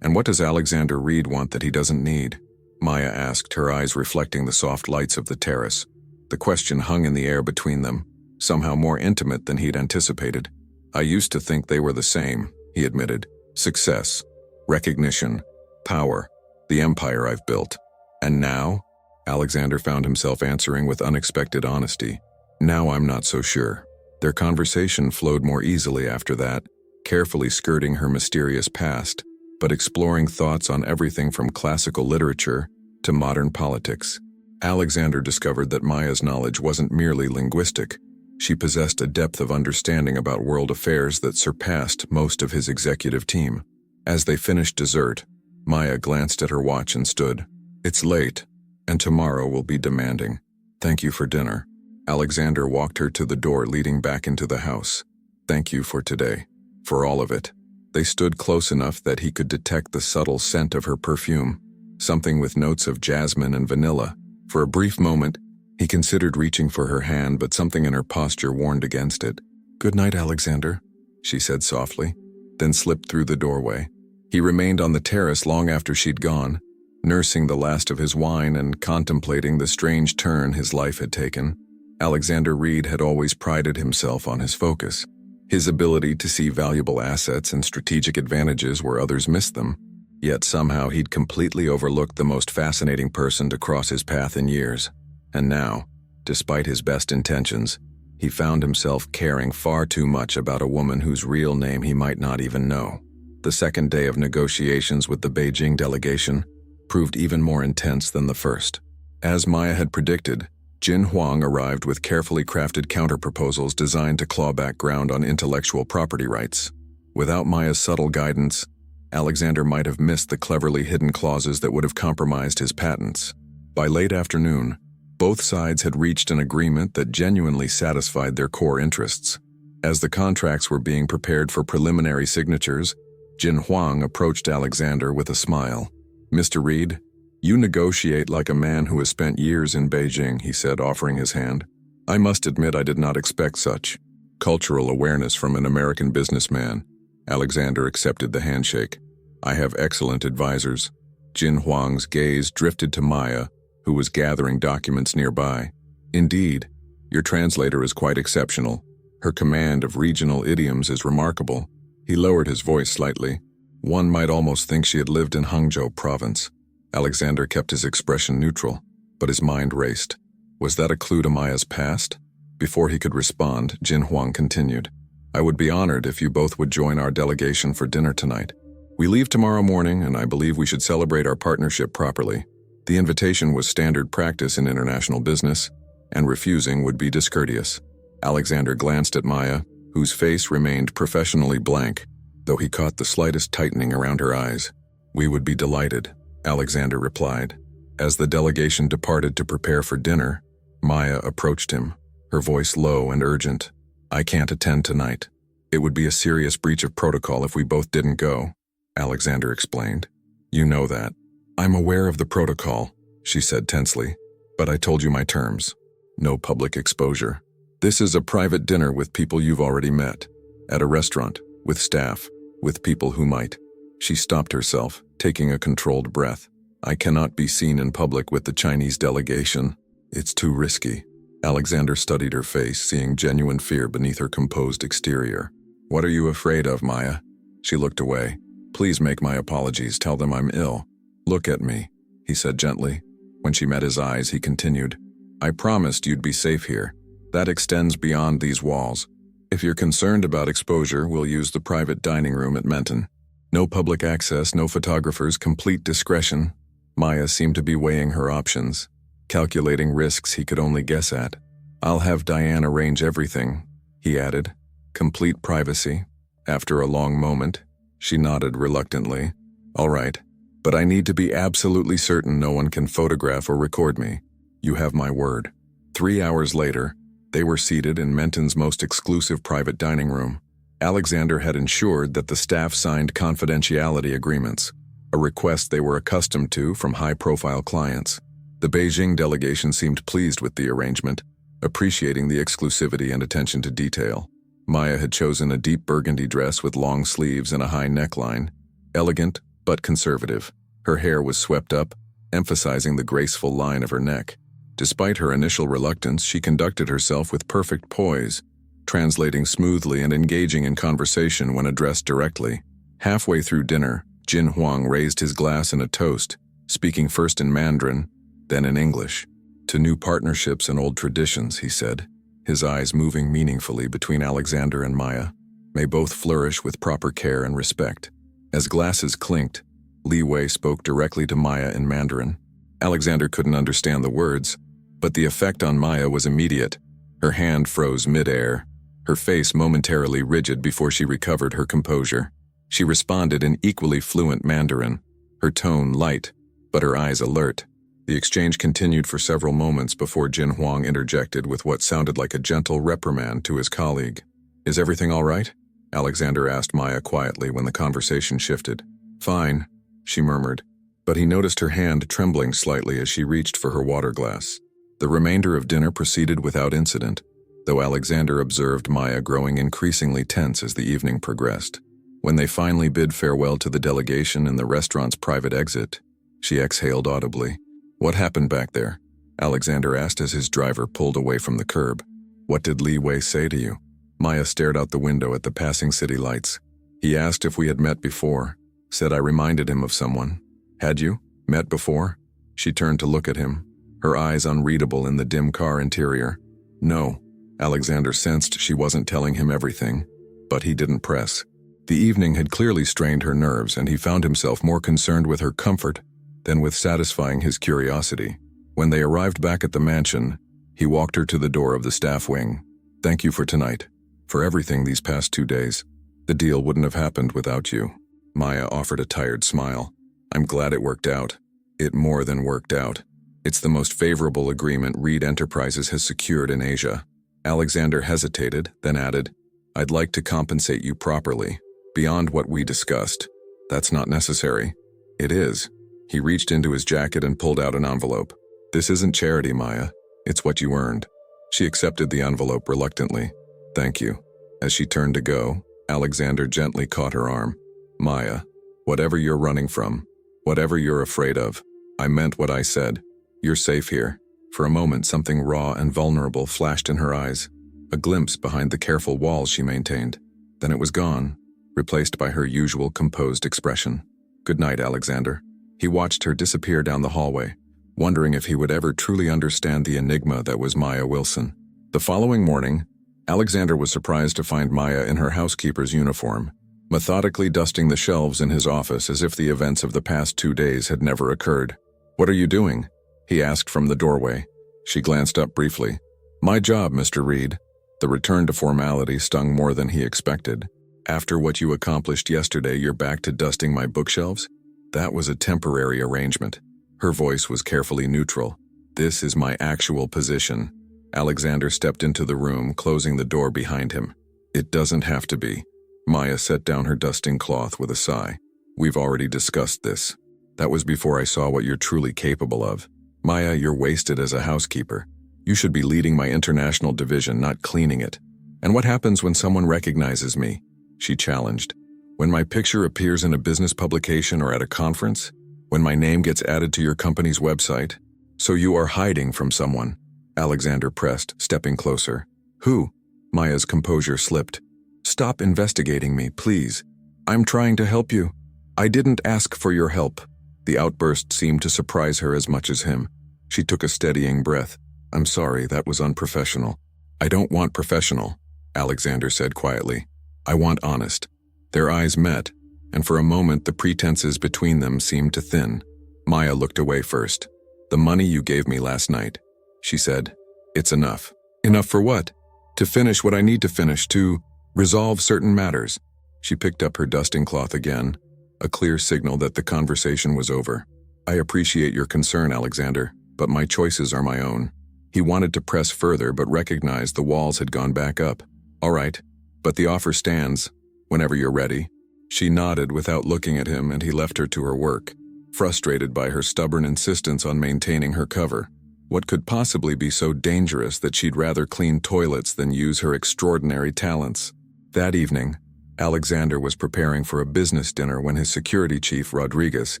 And what does Alexander Reed want that he doesn't need? Maya asked, her eyes reflecting the soft lights of the terrace. The question hung in the air between them, somehow more intimate than he'd anticipated. I used to think they were the same, he admitted. Success, recognition, power, the empire I've built. And now? Alexander found himself answering with unexpected honesty. Now I'm not so sure. Their conversation flowed more easily after that, carefully skirting her mysterious past, but exploring thoughts on everything from classical literature to modern politics. Alexander discovered that Maya's knowledge wasn't merely linguistic. She possessed a depth of understanding about world affairs that surpassed most of his executive team. As they finished dessert, Maya glanced at her watch and stood. It's late, and tomorrow will be demanding. Thank you for dinner. Alexander walked her to the door leading back into the house. Thank you for today, for all of it. They stood close enough that he could detect the subtle scent of her perfume, something with notes of jasmine and vanilla. For a brief moment, he considered reaching for her hand, but something in her posture warned against it. Good night, Alexander, she said softly, then slipped through the doorway. He remained on the terrace long after she'd gone, nursing the last of his wine and contemplating the strange turn his life had taken. Alexander Reed had always prided himself on his focus, his ability to see valuable assets and strategic advantages where others missed them. Yet somehow he'd completely overlooked the most fascinating person to cross his path in years. And now, despite his best intentions, he found himself caring far too much about a woman whose real name he might not even know. The second day of negotiations with the Beijing delegation proved even more intense than the first. As Maya had predicted, Jin Huang arrived with carefully crafted counterproposals designed to claw back ground on intellectual property rights. Without Maya's subtle guidance, Alexander might have missed the cleverly hidden clauses that would have compromised his patents. By late afternoon, both sides had reached an agreement that genuinely satisfied their core interests. As the contracts were being prepared for preliminary signatures, Jin Huang approached Alexander with a smile. Mr. Reed, you negotiate like a man who has spent years in Beijing, he said, offering his hand. I must admit I did not expect such cultural awareness from an American businessman. Alexander accepted the handshake. I have excellent advisors. Jin Huang's gaze drifted to Maya, who was gathering documents nearby. Indeed, your translator is quite exceptional. Her command of regional idioms is remarkable. He lowered his voice slightly. One might almost think she had lived in Hangzhou province. Alexander kept his expression neutral, but his mind raced. Was that a clue to Maya's past? Before he could respond, Jin Huang continued. I would be honored if you both would join our delegation for dinner tonight. We leave tomorrow morning, and I believe we should celebrate our partnership properly. The invitation was standard practice in international business, and refusing would be discourteous. Alexander glanced at Maya, whose face remained professionally blank, though he caught the slightest tightening around her eyes. We would be delighted, Alexander replied. As the delegation departed to prepare for dinner, Maya approached him, her voice low and urgent. I can't attend tonight. It would be a serious breach of protocol if we both didn't go. Alexander explained. You know that. I'm aware of the protocol, she said tensely, but I told you my terms. No public exposure. This is a private dinner with people you've already met. At a restaurant, with staff, with people who might. She stopped herself, taking a controlled breath. I cannot be seen in public with the Chinese delegation. It's too risky. Alexander studied her face, seeing genuine fear beneath her composed exterior. What are you afraid of, Maya? She looked away. Please make my apologies. Tell them I'm ill. Look at me, he said gently. When she met his eyes, he continued. I promised you'd be safe here. That extends beyond these walls. If you're concerned about exposure, we'll use the private dining room at Menton. No public access, no photographers, complete discretion. Maya seemed to be weighing her options, calculating risks he could only guess at. I'll have Diane arrange everything, he added. Complete privacy. After a long moment, she nodded reluctantly. All right, but I need to be absolutely certain no one can photograph or record me. You have my word. 3 hours later, they were seated in Menton's most exclusive private dining room. Alexander had ensured that the staff signed confidentiality agreements, a request they were accustomed to from high-profile clients. The Beijing delegation seemed pleased with the arrangement, appreciating the exclusivity and attention to detail. Maya had chosen a deep burgundy dress with long sleeves and a high neckline, elegant but conservative. Her hair was swept up, emphasizing the graceful line of her neck. Despite her initial reluctance, she conducted herself with perfect poise, translating smoothly and engaging in conversation when addressed directly. Halfway through dinner, Jin Huang raised his glass in a toast, speaking first in Mandarin, then in English. To new partnerships and old traditions, he said, his eyes moving meaningfully between Alexander and Maya. May both flourish with proper care and respect. As glasses clinked, Li Wei spoke directly to Maya in Mandarin. Alexander couldn't understand the words, but the effect on Maya was immediate. Her hand froze mid-air, her face momentarily rigid before she recovered her composure. She responded in equally fluent Mandarin, her tone light, but her eyes alert. The exchange continued for several moments before Jin Huang interjected with what sounded like a gentle reprimand to his colleague. Is everything all right? Alexander asked Maya quietly when the conversation shifted. Fine, she murmured, but he noticed her hand trembling slightly as she reached for her water glass. The remainder of dinner proceeded without incident, though Alexander observed Maya growing increasingly tense as the evening progressed. When they finally bid farewell to the delegation in the restaurant's private exit, she exhaled audibly. What happened back there? Alexander asked as his driver pulled away from the curb. What did Li Wei say to you? Maya stared out the window at the passing city lights. He asked if we had met before, said I reminded him of someone. Had you? Met before? She turned to look at him, her eyes unreadable in the dim car interior. No. Alexander sensed she wasn't telling him everything, but he didn't press. The evening had clearly strained her nerves, and he found himself more concerned with her comfort than with satisfying his curiosity. When they arrived back at the mansion, he walked her to the door of the staff wing. Thank you for tonight, for everything these past 2 days. The deal wouldn't have happened without you. Maya offered a tired smile. I'm glad it worked out. It more than worked out. It's the most favorable agreement Reed Enterprises has secured in Asia. Alexander hesitated, then added, I'd like to compensate you properly, beyond what we discussed. That's not necessary. It is. He reached into his jacket and pulled out an envelope. This isn't charity, Maya. It's what you earned. She accepted the envelope reluctantly. Thank you. As she turned to go, Alexander gently caught her arm. Maya, whatever you're running from, whatever you're afraid of, I meant what I said. You're safe here. For a moment, something raw and vulnerable flashed in her eyes, a glimpse behind the careful walls she maintained. Then it was gone, replaced by her usual composed expression. Good night, Alexander. He watched her disappear down the hallway, wondering if he would ever truly understand the enigma that was Maya Wilson. The following morning, Alexander was surprised to find Maya in her housekeeper's uniform, methodically dusting the shelves in his office as if the events of the past 2 days had never occurred. What are you doing? He asked from the doorway. She glanced up briefly. My job, Mr. Reed. The return to formality stung more than he expected. After what you accomplished yesterday, you're back to dusting my bookshelves? That was a temporary arrangement. Her voice was carefully neutral. This is my actual position. Alexander stepped into the room, closing the door behind him. It doesn't have to be. Maya set down her dusting cloth with a sigh. We've already discussed this. That was before I saw what you're truly capable of. Maya, you're wasted as a housekeeper. You should be leading my international division, not cleaning it. And what happens when someone recognizes me? She challenged. When my picture appears in a business publication or at a conference? When my name gets added to your company's website? So you are hiding from someone. Alexander pressed, stepping closer. Who? Maya's composure slipped. Stop investigating me, please. I'm trying to help you. I didn't ask for your help. The outburst seemed to surprise her as much as him. She took a steadying breath. I'm sorry, that was unprofessional. I don't want professional, Alexander said quietly. I want honest. Their eyes met, and for a moment the pretenses between them seemed to thin. Maya looked away first. The money you gave me last night, she said. It's enough. Enough for what? To finish what I need to finish, to resolve certain matters. She picked up her dusting cloth again, a clear signal that the conversation was over. I appreciate your concern, Alexander, but my choices are my own. He wanted to press further but recognized the walls had gone back up. All right, but the offer stands, whenever you're ready. She nodded without looking at him, and he left her to her work, frustrated by her stubborn insistence on maintaining her cover. What could possibly be so dangerous that she'd rather clean toilets than use her extraordinary talents? That evening, Alexander was preparing for a business dinner when his security chief, Rodriguez,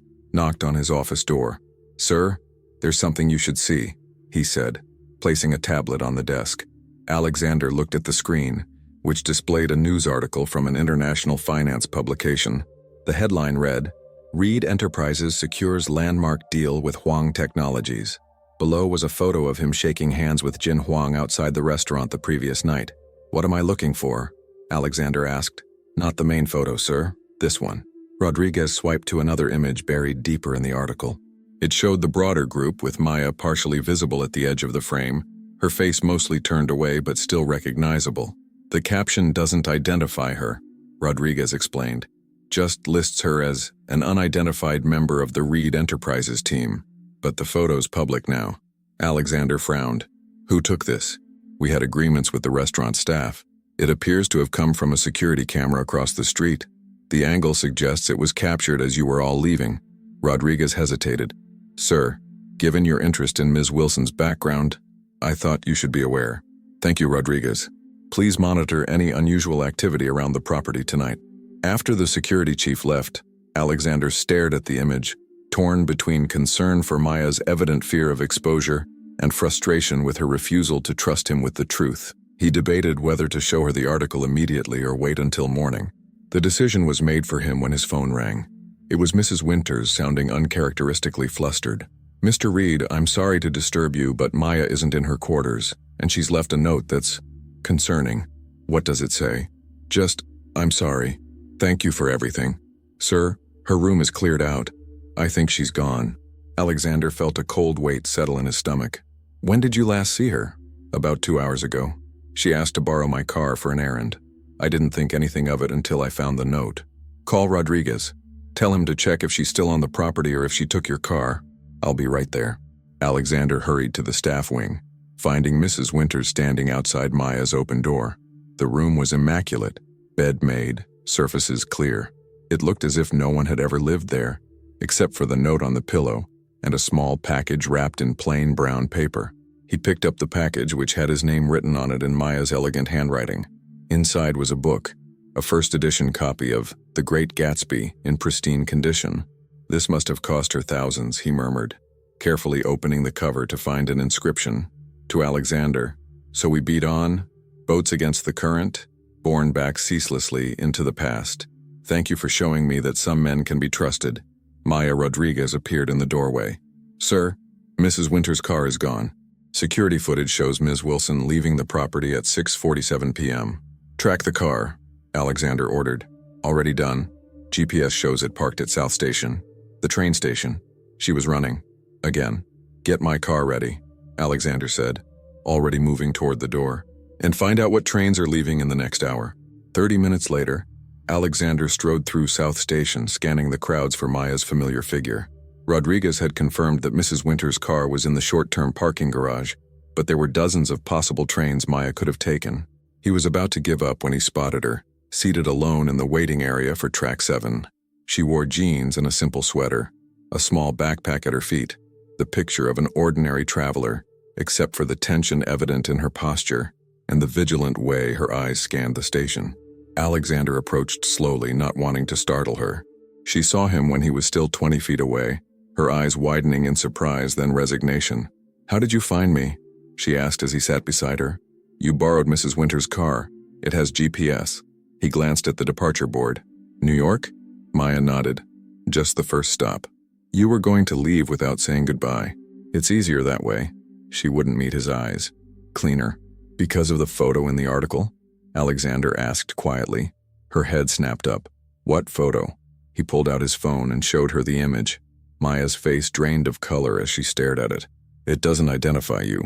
knocked on his office door. Sir, there's something you should see, he said, placing a tablet on the desk. Alexander looked at the screen, which displayed a news article from an international finance publication. The headline read, Reed Enterprises secures landmark deal with Huang Technologies. Below was a photo of him shaking hands with Jin Huang outside the restaurant the previous night. What am I looking for? Alexander asked. Not the main photo, sir. This one. Rodriguez swiped to another image buried deeper in the article. It showed the broader group with Maya partially visible at the edge of the frame, her face mostly turned away but still recognizable. The caption doesn't identify her, Rodriguez explained. Just lists her as an unidentified member of the Reed Enterprises team. But the photo's public now. Alexander frowned. Who took this? We had agreements with the restaurant staff. It appears to have come from a security camera across the street. The angle suggests it was captured as you were all leaving. Rodriguez hesitated. Sir, given your interest in Ms. Wilson's background, I thought you should be aware. Thank you, Rodriguez. Please monitor any unusual activity around the property tonight. After the security chief left, Alexander stared at the image, torn between concern for Maya's evident fear of exposure and frustration with her refusal to trust him with the truth. He debated whether to show her the article immediately or wait until morning. The decision was made for him when his phone rang. It was Mrs. Winters, sounding uncharacteristically flustered. Mr. Reed, I'm sorry to disturb you, but Maya isn't in her quarters, and she's left a note that's concerning. What does it say? Just, I'm sorry. Thank you for everything. Sir, her room is cleared out. I think she's gone. Alexander felt a cold weight settle in his stomach. When did you last see her? About 2 hours ago. She asked to borrow my car for an errand. I didn't think anything of it until I found the note. Call Rodriguez. Tell him to check if she's still on the property or if she took your car. I'll be right there. Alexander hurried to the staff wing, finding Mrs. Winters standing outside Maya's open door. The room was immaculate, bed made, surfaces clear. It looked as if no one had ever lived there, except for the note on the pillow and a small package wrapped in plain brown paper. He picked up the package, which had his name written on it in Maya's elegant handwriting. Inside was a book, a first edition copy of The Great Gatsby in pristine condition. This must have cost her thousands, he murmured, carefully opening the cover to find an inscription. To Alexander, so we beat on, boats against the current, borne back ceaselessly into the past. Thank you for showing me that some men can be trusted. Maya Rodriguez appeared in the doorway. Sir, Mrs. Winters' car is gone. Security footage shows Ms. Wilson leaving the property at 6:47 p.m. Track the car, Alexander ordered. Already done. GPS shows it parked at South Station. The train station. She was running. Again. Get my car ready, Alexander said, already moving toward the door. And find out what trains are leaving in the next hour. 30 minutes later, Alexander strode through South Station, scanning the crowds for Maya's familiar figure. Rodriguez had confirmed that Mrs. Winters' car was in the short-term parking garage, but there were dozens of possible trains Maya could have taken. He was about to give up when he spotted her, seated alone in the waiting area for Track 7. She wore jeans and a simple sweater, a small backpack at her feet, the picture of an ordinary traveler, except for the tension evident in her posture and the vigilant way her eyes scanned the station. Alexander approached slowly, not wanting to startle her. She saw him when he was still 20 feet away, her eyes widening in surprise, then resignation. "How did you find me?" she asked as he sat beside her. "You borrowed Mrs. Winter's car. It has GPS." He glanced at the departure board. "New York?" Maya nodded. "Just the first stop. You were going to leave without saying goodbye. It's easier that way." She wouldn't meet his eyes. "Cleaner. Because of the photo in the article?" Alexander asked quietly. Her head snapped up. "What photo?" He pulled out his phone and showed her the image. Maya's face drained of color as she stared at it. "It doesn't identify you,"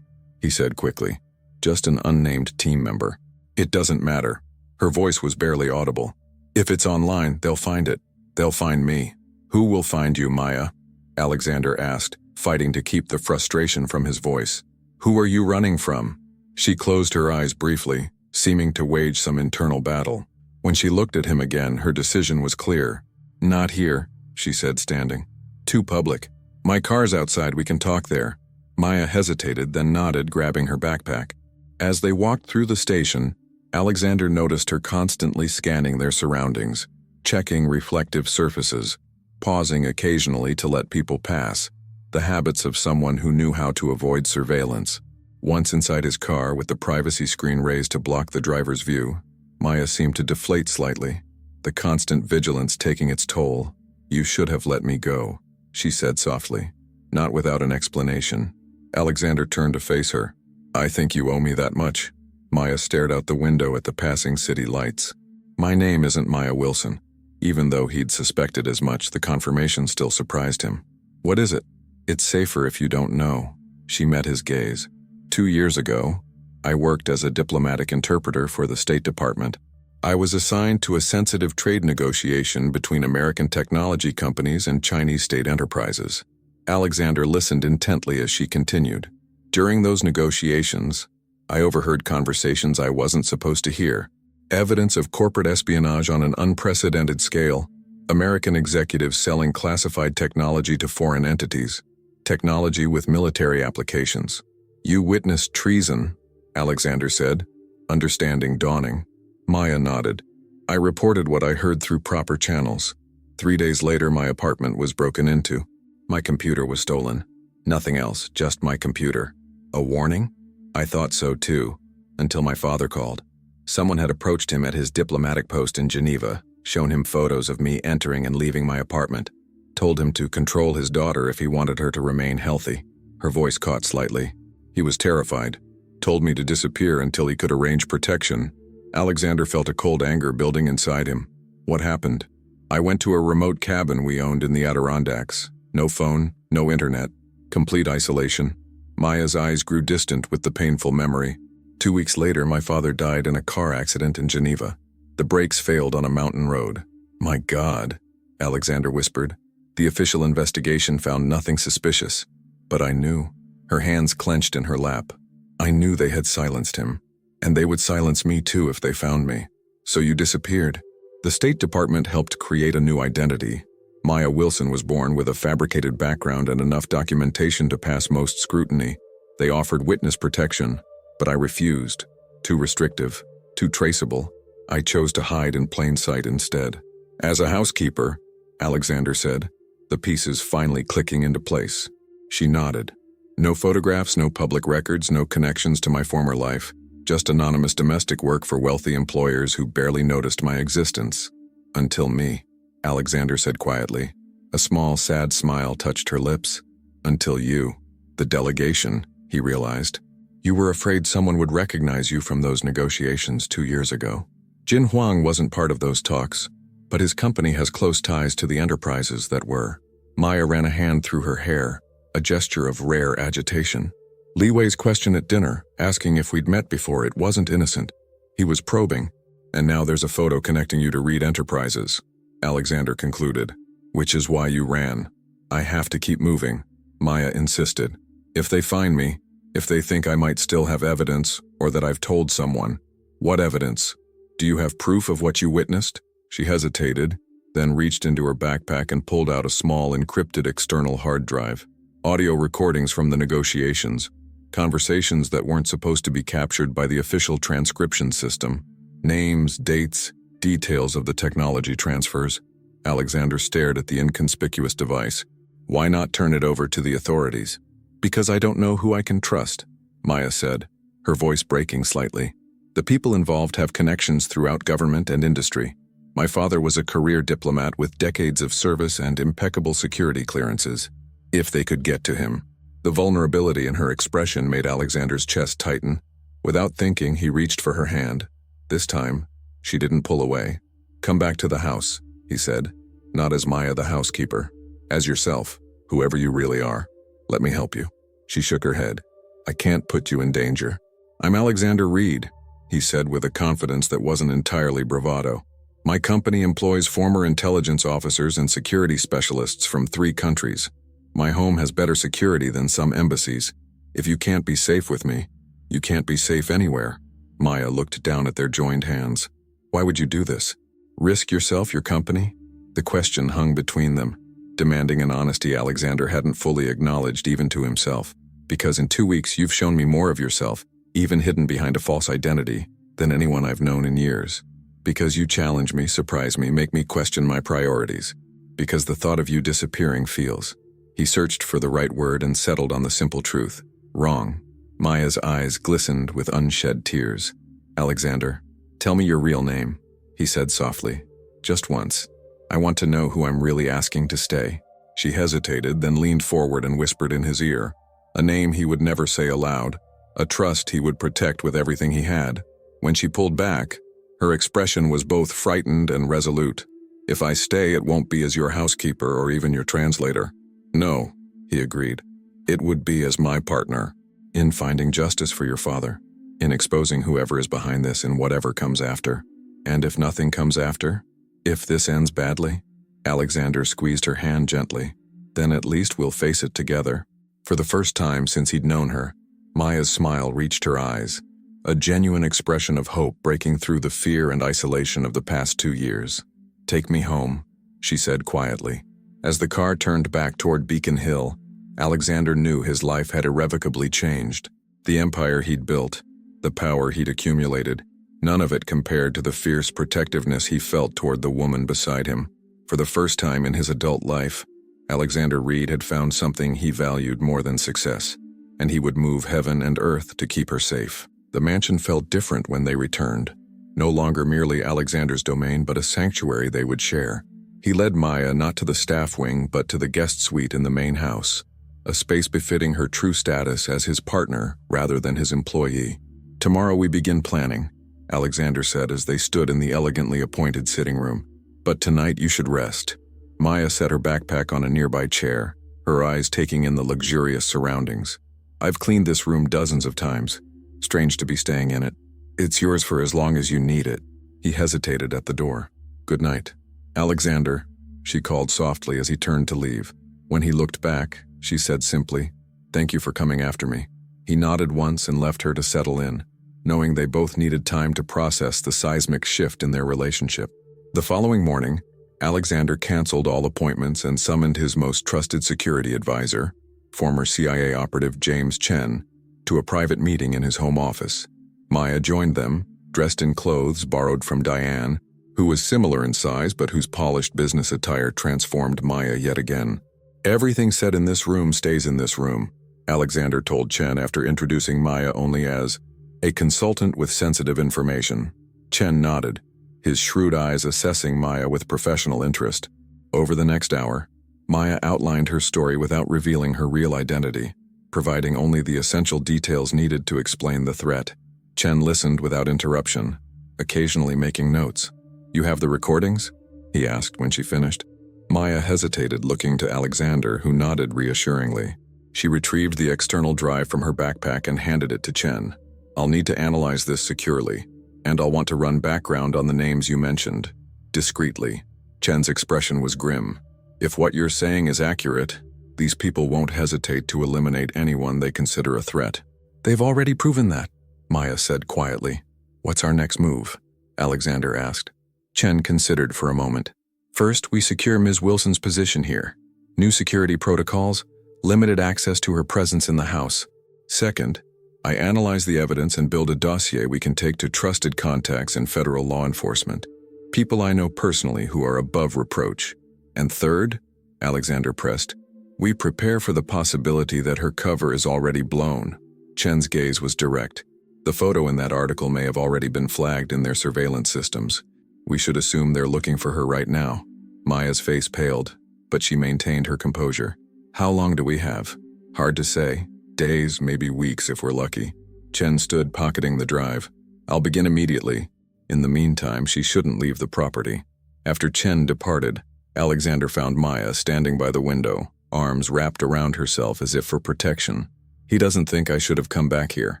he said quickly. "Just an unnamed team member." "It doesn't matter." Her voice was barely audible. "If it's online, they'll find it. They'll find me." "Who will find you, Maya?" Alexander asked, fighting to keep the frustration from his voice. "Who are you running from?" She closed her eyes briefly, seeming to wage some internal battle. When she looked at him again, her decision was clear. "Not here," she said, standing. "Too public. My car's outside, we can talk there." Maya hesitated, then nodded, grabbing her backpack. As they walked through the station, Alexander noticed her constantly scanning their surroundings, checking reflective surfaces, pausing occasionally to let people pass, the habits of someone who knew how to avoid surveillance. Once inside his car, with the privacy screen raised to block the driver's view, Maya seemed to deflate slightly, the constant vigilance taking its toll. "You should have let me go," she said softly, not without an explanation. Alexander turned to face her. "I think you owe me that much." Maya stared out the window at the passing city lights. "My name isn't Maya Wilson." Even though he'd suspected as much, the confirmation still surprised him. "What is it?" "It's safer if you don't know." She met his gaze. 2 years ago, I worked as a diplomatic interpreter for the State Department. I was assigned to a sensitive trade negotiation between American technology companies and Chinese state enterprises. Alexander listened intently as she continued. "During those negotiations, I overheard conversations I wasn't supposed to hear. Evidence of corporate espionage on an unprecedented scale. American executives selling classified technology to foreign entities. Technology with military applications. You witnessed treason," Alexander said, understanding dawning. Maya nodded. "I reported what I heard through proper channels. 3 days later, my apartment was broken into. My computer was stolen. Nothing else, just my computer. A warning? I thought so too, until my father called. Someone had approached him at his diplomatic post in Geneva, shown him photos of me entering and leaving my apartment, told him to control his daughter if he wanted her to remain healthy." Her voice caught slightly. "He was terrified, told me to disappear until he could arrange protection." Alexander felt a cold anger building inside him. "What happened?" "I went to a remote cabin we owned in the Adirondacks. No phone, no internet, complete isolation." Maya's eyes grew distant with the painful memory. 2 weeks later, my father died in a car accident in Geneva. The brakes failed on a mountain road." "My God," Alexander whispered. "The official investigation found nothing suspicious. But I knew." Her hands clenched in her lap. "I knew they had silenced him. And they would silence me too if they found me." "So you disappeared." "The State Department helped create a new identity. Maya Wilson was born with a fabricated background and enough documentation to pass most scrutiny. They offered witness protection, but I refused. Too restrictive, too traceable. I chose to hide in plain sight instead." "As a housekeeper," Alexander said, the pieces finally clicking into place. She nodded. "No photographs, no public records, no connections to my former life. Just anonymous domestic work for wealthy employers who barely noticed my existence. Until me," Alexander said quietly. A small, sad smile touched her lips. "Until you. The delegation," he realized. "You were afraid someone would recognize you from those negotiations 2 years ago." Jin Huang wasn't part of those talks, but his company has close ties to the enterprises that were. Maya ran a hand through her hair, a gesture of rare agitation. Li Wei's question at dinner, asking if we'd met before, it wasn't innocent. He was probing. "And now there's a photo connecting you to Reed Enterprises," Alexander concluded. "Which is why you ran." "I have to keep moving," Maya insisted. "If they find me, if they think I might still have evidence, or that I've told someone." "What evidence? Do you have proof of what you witnessed?" She hesitated, then reached into her backpack and pulled out a small encrypted external hard drive. Audio recordings from the negotiations, conversations that weren't supposed to be captured by the official transcription system, names, dates, details of the technology transfers. Alexander stared at the inconspicuous device. Why not turn it over to the authorities? Because I don't know who I can trust, Maya said, her voice breaking slightly. The people involved have connections throughout government and industry. My father was a career diplomat with decades of service and impeccable security clearances. If they could get to him. The vulnerability in her expression made Alexander's chest tighten. Without thinking, he reached for her hand. This time, she didn't pull away. Come back to the house, he said, not as Maya the housekeeper. As yourself, whoever you really are. Let me help you. She shook her head. I can't put you in danger. I'm Alexander Reed, he said with a confidence that wasn't entirely bravado. My company employs former intelligence officers and security specialists from 3 countries. My home has better security than some embassies. If you can't be safe with me, you can't be safe anywhere. Maya looked down at their joined hands. Why would you do this? Risk yourself, your company? The question hung between them, demanding an honesty Alexander hadn't fully acknowledged even to himself. Because in 2 weeks you've shown me more of yourself, even hidden behind a false identity, than anyone I've known in years. Because you challenge me, surprise me, make me question my priorities. Because the thought of you disappearing feels. He searched for the right word and settled on the simple truth. Wrong. Maya's eyes glistened with unshed tears. Alexander, tell me your real name, he said softly. Just once. I want to know who I'm really asking to stay. She hesitated, then leaned forward and whispered in his ear. A name he would never say aloud. A trust he would protect with everything he had. When she pulled back, her expression was both frightened and resolute. If I stay, it won't be as your housekeeper or even your translator. No, he agreed. It would be as my partner, in finding justice for your father, in exposing whoever is behind this in whatever comes after. And if nothing comes after? If this ends badly? Alexander squeezed her hand gently. Then at least we'll face it together. For the first time since he'd known her, Maya's smile reached her eyes, a genuine expression of hope breaking through the fear and isolation of the past 2 years. Take me home, she said quietly. As the car turned back toward Beacon Hill, Alexander knew his life had irrevocably changed. The empire he'd built, the power he'd accumulated, none of it compared to the fierce protectiveness he felt toward the woman beside him. For the first time in his adult life, Alexander Reed had found something he valued more than success, and he would move heaven and earth to keep her safe. The mansion felt different when they returned, no longer merely Alexander's domain but a sanctuary they would share. He led Maya not to the staff wing but to the guest suite in the main house, a space befitting her true status as his partner rather than his employee. Tomorrow we begin planning, Alexander said as they stood in the elegantly appointed sitting room. But tonight you should rest. Maya set her backpack on a nearby chair, her eyes taking in the luxurious surroundings. I've cleaned this room dozens of times. Strange to be staying in it. It's yours for as long as you need it. He hesitated at the door. Good night. Alexander, she called softly as he turned to leave. When he looked back, she said simply, Thank you for coming after me. He nodded once and left her to settle in, knowing they both needed time to process the seismic shift in their relationship. The following morning, Alexander canceled all appointments and summoned his most trusted security advisor, former CIA operative James Chen, to a private meeting in his home office. Maya joined them, dressed in clothes borrowed from Diane, who was similar in size but whose polished business attire transformed Maya yet again. Everything said in this room stays in this room, Alexander told Chen after introducing Maya only as a consultant with sensitive information. Chen nodded, his shrewd eyes assessing Maya with professional interest. Over the next hour, Maya outlined her story without revealing her real identity, providing only the essential details needed to explain the threat. Chen listened without interruption, occasionally making notes. You have the recordings? He asked when she finished. Maya hesitated, looking to Alexander, who nodded reassuringly. She retrieved the external drive from her backpack and handed it to Chen. I'll need to analyze this securely, and I'll want to run background on the names you mentioned. Discreetly. Chen's expression was grim. If what you're saying is accurate, these people won't hesitate to eliminate anyone they consider a threat. They've already proven that, Maya said quietly. What's our next move? Alexander asked. Chen considered for a moment. First, we secure Ms. Wilson's position here. New security protocols, limited access to her presence in the house. Second, I analyze the evidence and build a dossier we can take to trusted contacts in federal law enforcement, people I know personally who are above reproach. And third, Alexander pressed, we prepare for the possibility that her cover is already blown. Chen's gaze was direct. The photo in that article may have already been flagged in their surveillance systems. We should assume they're looking for her right now. Maya's face paled, but she maintained her composure. How long do we have? Hard to say. Days, maybe weeks if we're lucky. Chen stood pocketing the drive. I'll begin immediately. In the meantime, she shouldn't leave the property. After Chen departed, Alexander found Maya standing by the window, arms wrapped around herself as if for protection. He doesn't think I should have come back here,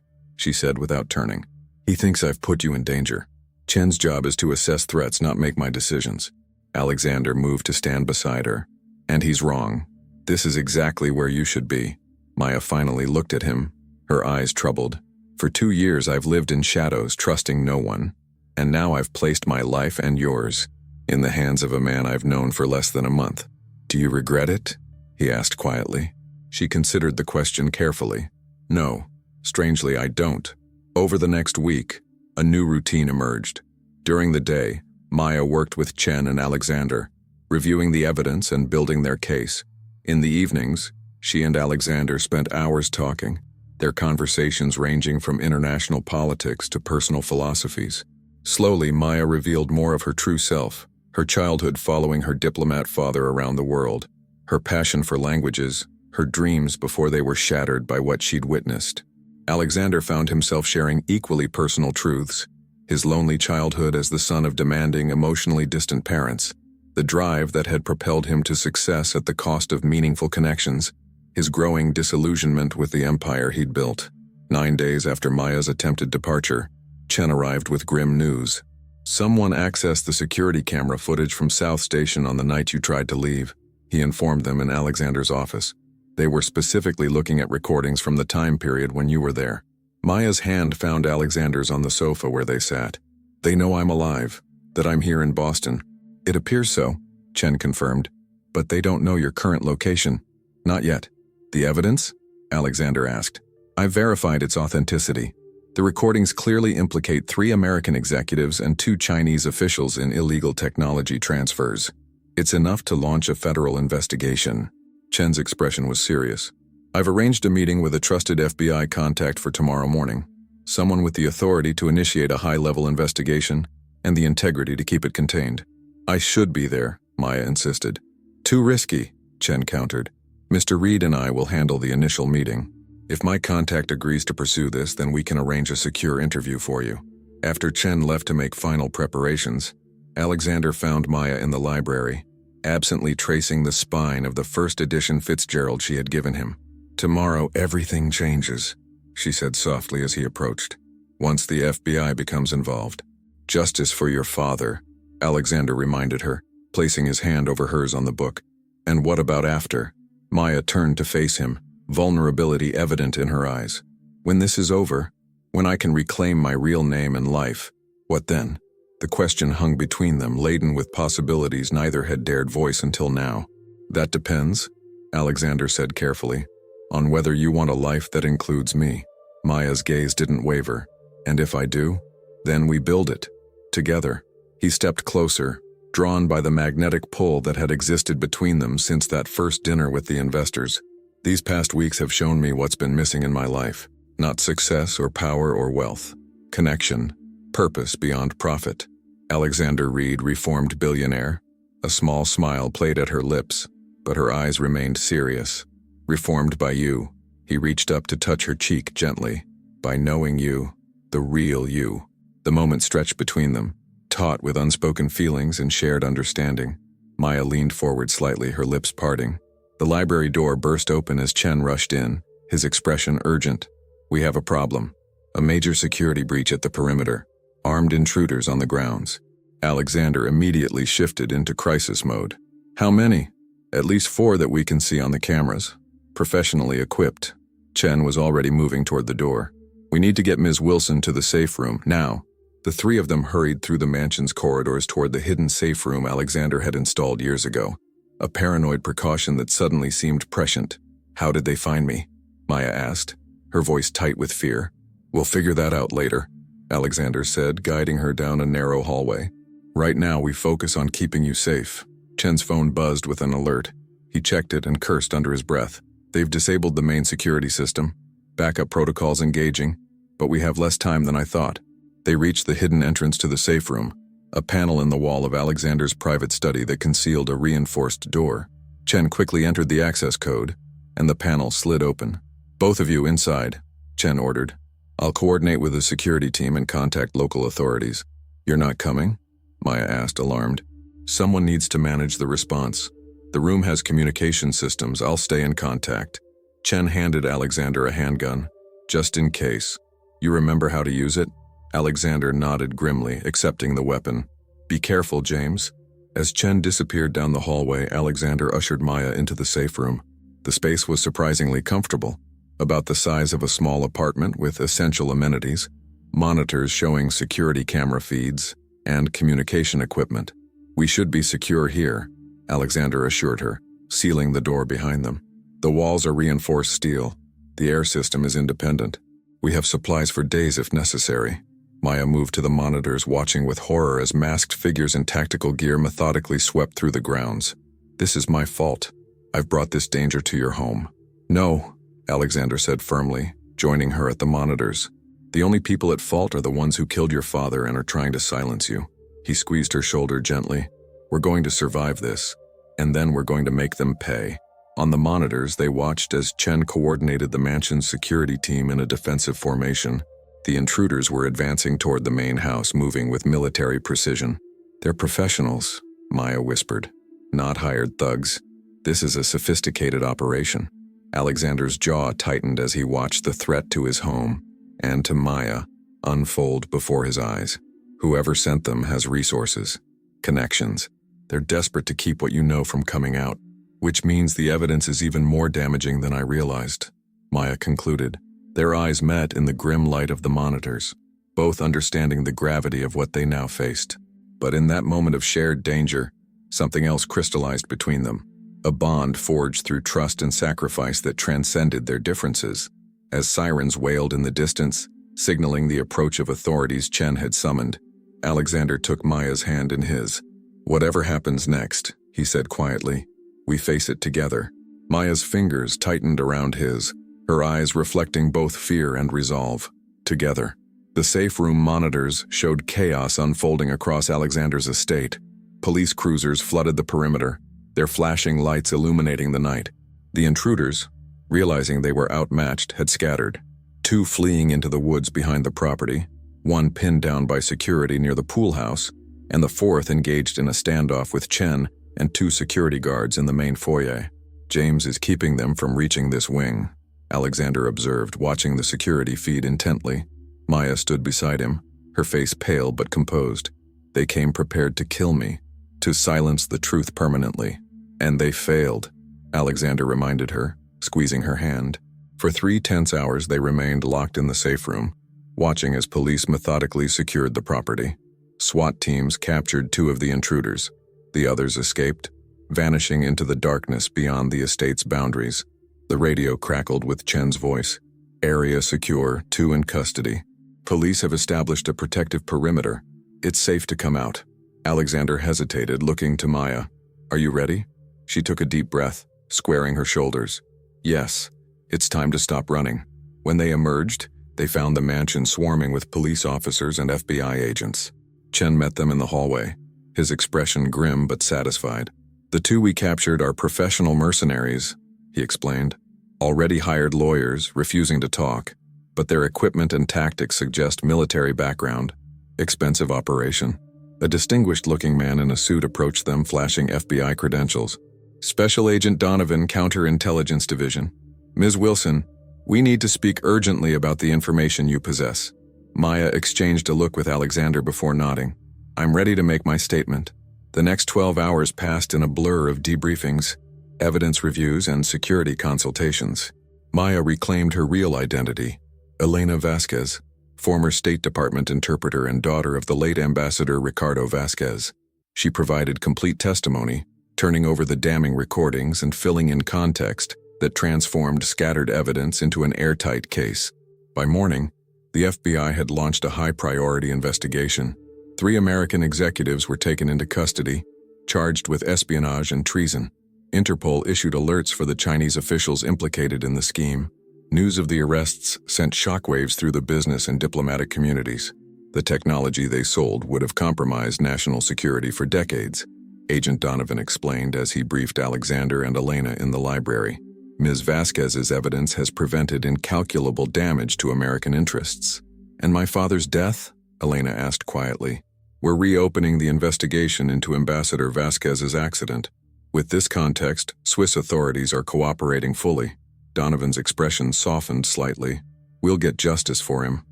she said without turning. He thinks I've put you in danger. Chen's job is to assess threats, not make my decisions. Alexander moved to stand beside her. And he's wrong. This is exactly where you should be. Maya finally looked at him, her eyes troubled. For 2 years I've lived in shadows, trusting no one. And now I've placed my life and yours in the hands of a man I've known for less than a month. Do you regret it? He asked quietly. She considered the question carefully. No, strangely I don't. Over the next week, a new routine emerged. During the day, Maya worked with Chen and Alexander, reviewing the evidence and building their case. In the evenings, she and Alexander spent hours talking, their conversations ranging from international politics to personal philosophies. Slowly, Maya revealed more of her true self, her childhood following her diplomat father around the world, her passion for languages, her dreams before they were shattered by what she'd witnessed. Alexander found himself sharing equally personal truths, his lonely childhood as the son of demanding, emotionally distant parents, the drive that had propelled him to success at the cost of meaningful connections, his growing disillusionment with the empire he'd built. 9 days after Maya's attempted departure, Chen arrived with grim news. Someone accessed the security camera footage from South Station on the night you tried to leave, he informed them in Alexander's office. They were specifically looking at recordings from the time period when you were there. Maya's hand found Alexander's on the sofa where they sat. They know I'm alive, that I'm here in Boston. It appears so, Chen confirmed, but they don't know your current location. Not yet. The evidence? Alexander asked. I've verified its authenticity. The recordings clearly implicate 3 American executives and 2 Chinese officials in illegal technology transfers. It's enough to launch a federal investigation. Chen's expression was serious. I've arranged a meeting with a trusted FBI contact for tomorrow morning. Someone with the authority to initiate a high-level investigation and the integrity to keep it contained. I should be there, Maya insisted. Too risky, Chen countered. Mr. Reed and I will handle the initial meeting. If my contact agrees to pursue this, then we can arrange a secure interview for you. After Chen left to make final preparations, Alexander found Maya in the library, absently tracing the spine of the first edition Fitzgerald she had given him. Tomorrow everything changes, she said softly as he approached. Once the FBI becomes involved. Justice for your father, Alexander reminded her, placing his hand over hers on the book. And what about after? Maya turned to face him, vulnerability evident in her eyes. When this is over, when I can reclaim my real name and life, what then? The question hung between them, laden with possibilities neither had dared voice until now. That depends, Alexander said carefully, on whether you want a life that includes me. Maya's gaze didn't waver. And if I do, then we build it. Together. He stepped closer, drawn by the magnetic pull that had existed between them since that first dinner with the investors. These past weeks have shown me what's been missing in my life. Not success or power or wealth. Connection. Purpose beyond profit. Alexander Reed reformed billionaire. A small smile played at her lips, but her eyes remained serious. Reformed by you. He reached up to touch her cheek gently. By knowing you. The real you. The moment stretched between them, taut with unspoken feelings and shared understanding. Maya leaned forward slightly, her lips parting. The library door burst open as Chen rushed in, his expression urgent. We have a problem. A major security breach at the perimeter. Armed intruders on the grounds. Alexander immediately shifted into crisis mode. How many? At least 4 that we can see on the cameras. Professionally equipped. Chen was already moving toward the door. We need to get Ms. Wilson to the safe room, now. The three of them hurried through the mansion's corridors toward the hidden safe room Alexander had installed years ago, a paranoid precaution that suddenly seemed prescient. "How did they find me?" Maya asked, her voice tight with fear. "We'll figure that out later," Alexander said, guiding her down a narrow hallway. "Right now we focus on keeping you safe." Chen's phone buzzed with an alert. He checked it and cursed under his breath. "They've disabled the main security system. Backup protocols engaging, but we have less time than I thought." They reached the hidden entrance to the safe room, a panel in the wall of Alexander's private study that concealed a reinforced door. Chen quickly entered the access code, and the panel slid open. "Both of you inside," Chen ordered. "I'll coordinate with the security team and contact local authorities." "You're not coming?" Maya asked, alarmed. "Someone needs to manage the response. The room has communication systems. I'll stay in contact." Chen handed Alexander a handgun. "Just in case. You remember how to use it?" Alexander nodded grimly, accepting the weapon. "Be careful, James." As Chen disappeared down the hallway, Alexander ushered Maya into the safe room. The space was surprisingly comfortable, about the size of a small apartment with essential amenities, monitors showing security camera feeds, and communication equipment. "We should be secure here," Alexander assured her, sealing the door behind them. "The walls are reinforced steel. The air system is independent. We have supplies for days if necessary." Maya moved to the monitors, watching with horror as masked figures in tactical gear methodically swept through the grounds. "This is my fault. I've brought this danger to your home." "No," Alexander said firmly, joining her at the monitors. "The only people at fault are the ones who killed your father and are trying to silence you." He squeezed her shoulder gently. "We're going to survive this, and then we're going to make them pay." On the monitors, they watched as Chen coordinated the mansion's security team in a defensive formation. The intruders were advancing toward the main house, moving with military precision. "They're professionals," Maya whispered, "not hired thugs. This is a sophisticated operation." Alexander's jaw tightened as he watched the threat to his home, and to Maya, unfold before his eyes. Whoever sent them has resources, connections. They're desperate to keep what you know from coming out, which means the evidence is even more damaging than I realized, Maya concluded. Their eyes met in the grim light of the monitors, both understanding the gravity of what they now faced. But in that moment of shared danger, something else crystallized between them, a bond forged through trust and sacrifice that transcended their differences. As sirens wailed in the distance, signaling the approach of authorities Chen had summoned, Alexander took Maya's hand in his. "Whatever happens next," he said quietly, "we face it together." Maya's fingers tightened around his, her eyes reflecting both fear and resolve. Together. The safe room monitors showed chaos unfolding across Alexander's estate. Police cruisers flooded the perimeter, their flashing lights illuminating the night. The intruders, realizing they were outmatched, had scattered, two fleeing into the woods behind the property, one pinned down by security near the pool house, and the fourth engaged in a standoff with Chen and two security guards in the main foyer. "James is keeping them from reaching this wing," Alexander observed, watching the security feed intently. Maya stood beside him, her face pale but composed. "They came prepared to kill me, to silence the truth permanently. And they failed," Alexander reminded her, squeezing her hand. For 3 tense hours they remained locked in the safe room, watching as police methodically secured the property. SWAT teams captured 2 of the intruders. The others escaped, vanishing into the darkness beyond the estate's boundaries. The radio crackled with Chen's voice. "Area secure, 2 in custody. Police have established a protective perimeter. It's safe to come out." Alexander hesitated, looking to Maya. "Are you ready?" She took a deep breath, squaring her shoulders. "Yes, it's time to stop running." When they emerged, they found the mansion swarming with police officers and FBI agents. Chen met them in the hallway, his expression grim but satisfied. "The 2 we captured are professional mercenaries," he explained. "Already hired lawyers, refusing to talk, but their equipment and tactics suggest military background. Expensive operation." A distinguished-looking man in a suit approached them, flashing FBI credentials. "Special Agent Donovan, Counterintelligence Division. Ms. Wilson, we need to speak urgently about the information you possess." Maya exchanged a look with Alexander before nodding. "I'm ready to make my statement." The next 12 hours passed in a blur of debriefings, evidence reviews, and security consultations. Maya reclaimed her real identity, Elena Vasquez, former State Department interpreter and daughter of the late Ambassador Ricardo Vasquez. She provided complete testimony, turning over the damning recordings and filling in context that transformed scattered evidence into an airtight case. By morning, the FBI had launched a high-priority investigation. 3 American executives were taken into custody, charged with espionage and treason. Interpol issued alerts for the Chinese officials implicated in the scheme. News of the arrests sent shockwaves through the business and diplomatic communities. The technology they sold would have compromised national security for decades, Agent Donovan explained as he briefed Alexander and Elena in the library. Ms. Vasquez's evidence has prevented incalculable damage to American interests. And my father's death? Elena asked quietly. We're reopening the investigation into Ambassador Vasquez's accident. With this context, Swiss authorities are cooperating fully. Donovan's expression softened slightly. We'll get justice for him.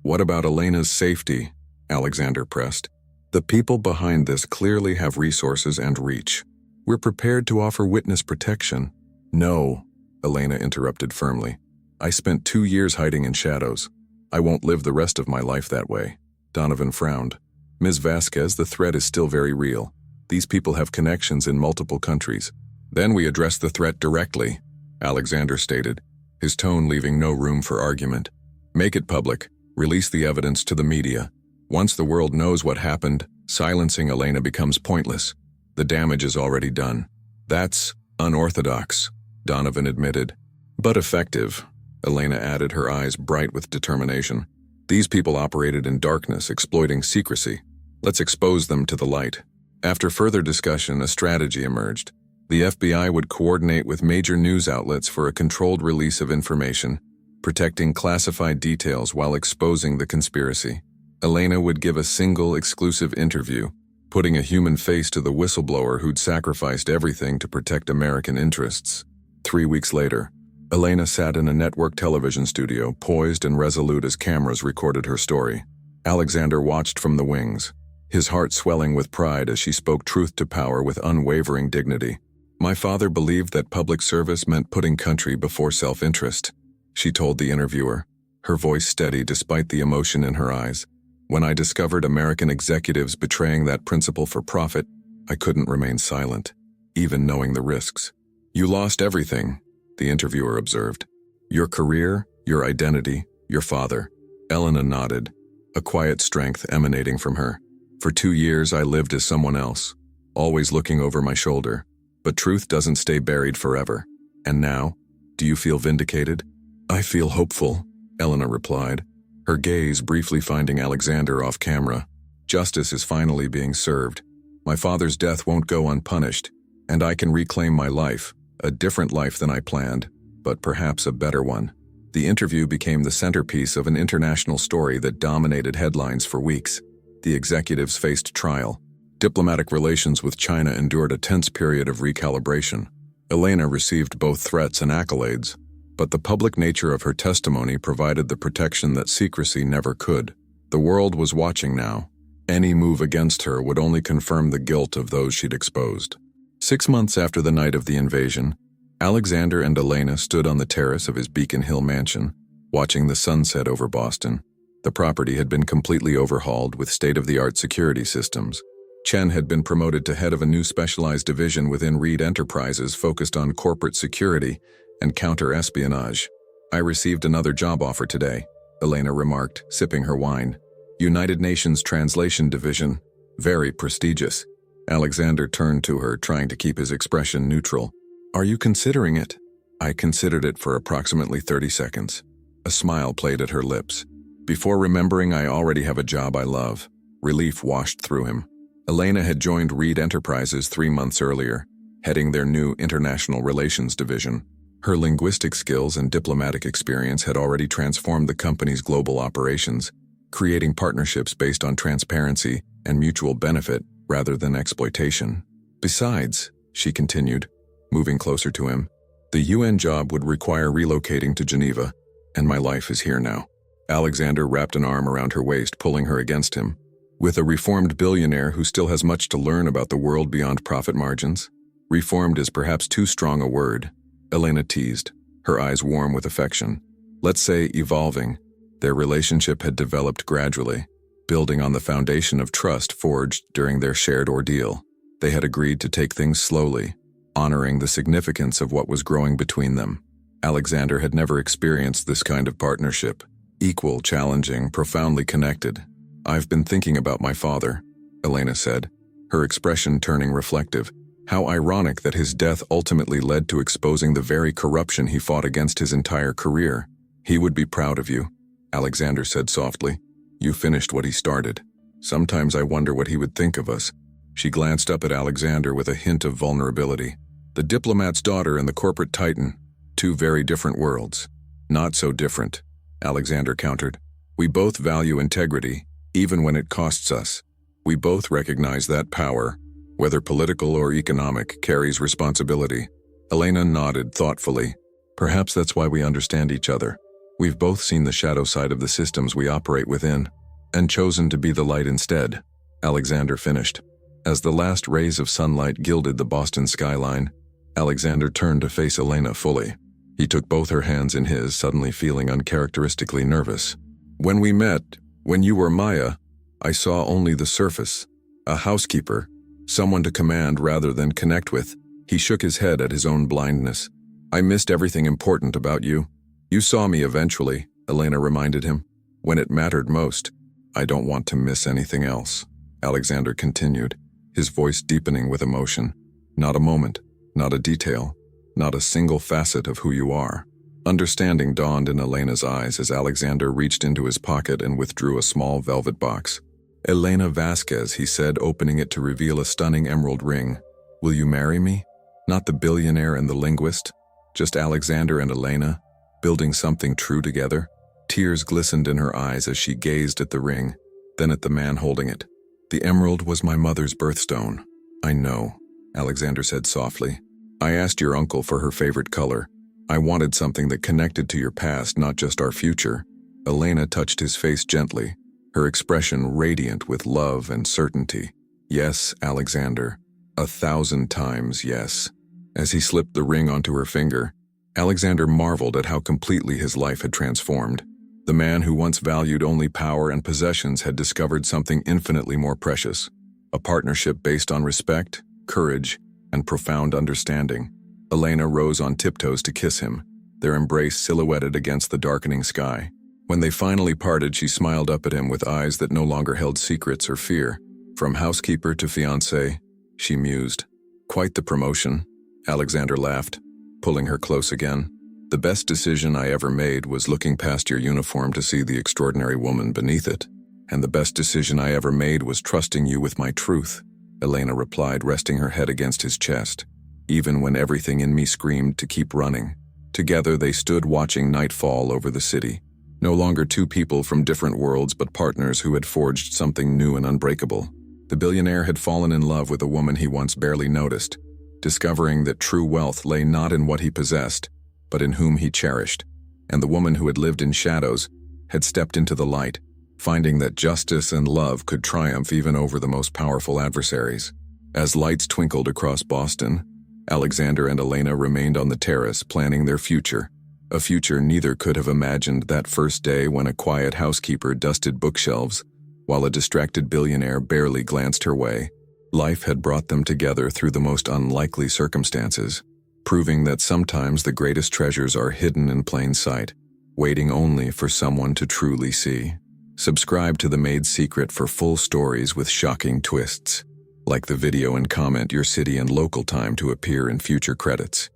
What about Elena's safety? Alexander pressed. The people behind this clearly have resources and reach. We're prepared to offer witness protection. No, Elena interrupted firmly. I spent 2 years hiding in shadows. I won't live the rest of my life that way. Donovan frowned. Ms. Vasquez, the threat is still very real. These people have connections in multiple countries. Then we address the threat directly, Alexander stated, his tone leaving no room for argument. Make it public. Release the evidence to the media. Once the world knows what happened, silencing Elena becomes pointless. The damage is already done. That's unorthodox, Donovan admitted. But effective, Elena added, her eyes bright with determination. These people operated in darkness, exploiting secrecy. Let's expose them to the light. After further discussion, a strategy emerged. The FBI would coordinate with major news outlets for a controlled release of information, protecting classified details while exposing the conspiracy. Elena would give a single, exclusive interview, putting a human face to the whistleblower who'd sacrificed everything to protect American interests. 3 weeks later, Elena sat in a network television studio, poised and resolute as cameras recorded her story. Alexander watched from the wings, his heart swelling with pride as she spoke truth to power with unwavering dignity. My father believed that public service meant putting country before self-interest, she told the interviewer, her voice steady despite the emotion in her eyes. When I discovered American executives betraying that principle for profit, I couldn't remain silent, even knowing the risks. You lost everything, the interviewer observed. Your career, your identity, your father. Elena nodded, a quiet strength emanating from her. For 2 years I lived as someone else, always looking over my shoulder. But truth doesn't stay buried forever. And now, do you feel vindicated? I feel hopeful, Elena replied, her gaze briefly finding Alexander off camera. Justice is finally being served. My father's death won't go unpunished, and I can reclaim my life, a different life than I planned, but perhaps a better one. The interview became the centerpiece of an international story that dominated headlines for weeks. The executives faced trial. Diplomatic relations with China endured a tense period of recalibration. Elena received both threats and accolades, but the public nature of her testimony provided the protection that secrecy never could. The world was watching now. Any move against her would only confirm the guilt of those she'd exposed. 6 months after the night of the invasion, Alexander and Elena stood on the terrace of his Beacon Hill mansion, watching the sunset over Boston. The property had been completely overhauled with state-of-the-art security systems. Chen had been promoted to head of a new specialized division within Reed Enterprises focused on corporate security and counter-espionage. I received another job offer today, Elena remarked, sipping her wine. United Nations Translation Division. Very prestigious. Alexander turned to her, trying to keep his expression neutral. Are you considering it? I considered it for approximately 30 seconds. A smile played at her lips. Before remembering I already have a job I love, relief washed through him. Elena had joined Reed Enterprises 3 months earlier, heading their new International Relations Division. Her linguistic skills and diplomatic experience had already transformed the company's global operations, creating partnerships based on transparency and mutual benefit rather than exploitation. Besides, she continued, moving closer to him, the UN job would require relocating to Geneva, and my life is here now. Alexander wrapped an arm around her waist, pulling her against him. With a reformed billionaire who still has much to learn about the world beyond profit margins? Reformed is perhaps too strong a word, Elena teased, her eyes warm with affection. Let's say evolving. Their relationship had developed gradually, building on the foundation of trust forged during their shared ordeal. They had agreed to take things slowly, honoring the significance of what was growing between them. Alexander had never experienced this kind of partnership. Equal, challenging, profoundly connected. "I've been thinking about my father," Elena said, her expression turning reflective. How ironic that his death ultimately led to exposing the very corruption he fought against his entire career. "He would be proud of you," Alexander said softly. "You finished what he started. Sometimes I wonder what he would think of us." She glanced up at Alexander with a hint of vulnerability. The diplomat's daughter and the corporate titan. Two very different worlds. "Not so different," Alexander countered. "We both value integrity, even when it costs us. We both recognize that power, whether political or economic, carries responsibility." Elena nodded thoughtfully. "Perhaps that's why we understand each other. We've both seen the shadow side of the systems we operate within, and chosen to be the light instead," Alexander finished. As the last rays of sunlight gilded the Boston skyline, Alexander turned to face Elena fully. He took both her hands in his, suddenly feeling uncharacteristically nervous. "When we met, when you were Maya, I saw only the surface. A housekeeper, someone to command rather than connect with." He shook his head at his own blindness. "I missed everything important about you. You saw me eventually," Elena reminded him. "When it mattered most. I don't want to miss anything else," Alexander continued, his voice deepening with emotion. "Not a moment, not a detail, not a single facet of who you are." Understanding dawned in Elena's eyes as Alexander reached into his pocket and withdrew a small velvet box. "Elena Vasquez," he said, opening it to reveal a stunning emerald ring. "Will you marry me? Not the billionaire and the linguist, just Alexander and Elena, building something true together." Tears glistened in her eyes as she gazed at the ring, then at the man holding it. "The emerald was my mother's birthstone." "I know," Alexander said softly. "I asked your uncle for her favorite color. I wanted something that connected to your past, not just our future." Elena touched his face gently, her expression radiant with love and certainty. "Yes, Alexander. 1,000 times yes." As he slipped the ring onto her finger, Alexander marveled at how completely his life had transformed. The man who once valued only power and possessions had discovered something infinitely more precious. A partnership based on respect, courage, and profound understanding. Elena rose on tiptoes to kiss him, their embrace silhouetted against the darkening sky. When they finally parted, she smiled up at him with eyes that no longer held secrets or fear. "From housekeeper to fiancé," she mused. "Quite the promotion," Alexander laughed, pulling her close again. "The best decision I ever made was looking past your uniform to see the extraordinary woman beneath it. And the best decision I ever made was trusting you with my truth," Elena replied, resting her head against his chest. "Even when everything in me screamed to keep running." Together they stood watching night fall over the city. No longer two people from different worlds, but partners who had forged something new and unbreakable. The billionaire had fallen in love with a woman he once barely noticed, discovering that true wealth lay not in what he possessed, but in whom he cherished. And the woman who had lived in shadows had stepped into the light, finding that justice and love could triumph even over the most powerful adversaries. As lights twinkled across Boston, Alexander and Elena remained on the terrace, planning their future. A future neither could have imagined that first day when a quiet housekeeper dusted bookshelves, while a distracted billionaire barely glanced her way. Life had brought them together through the most unlikely circumstances, proving that sometimes the greatest treasures are hidden in plain sight, waiting only for someone to truly see. Subscribe to The Maid's Secret for full stories with shocking twists. Like the video and comment your city and local time to appear in future credits.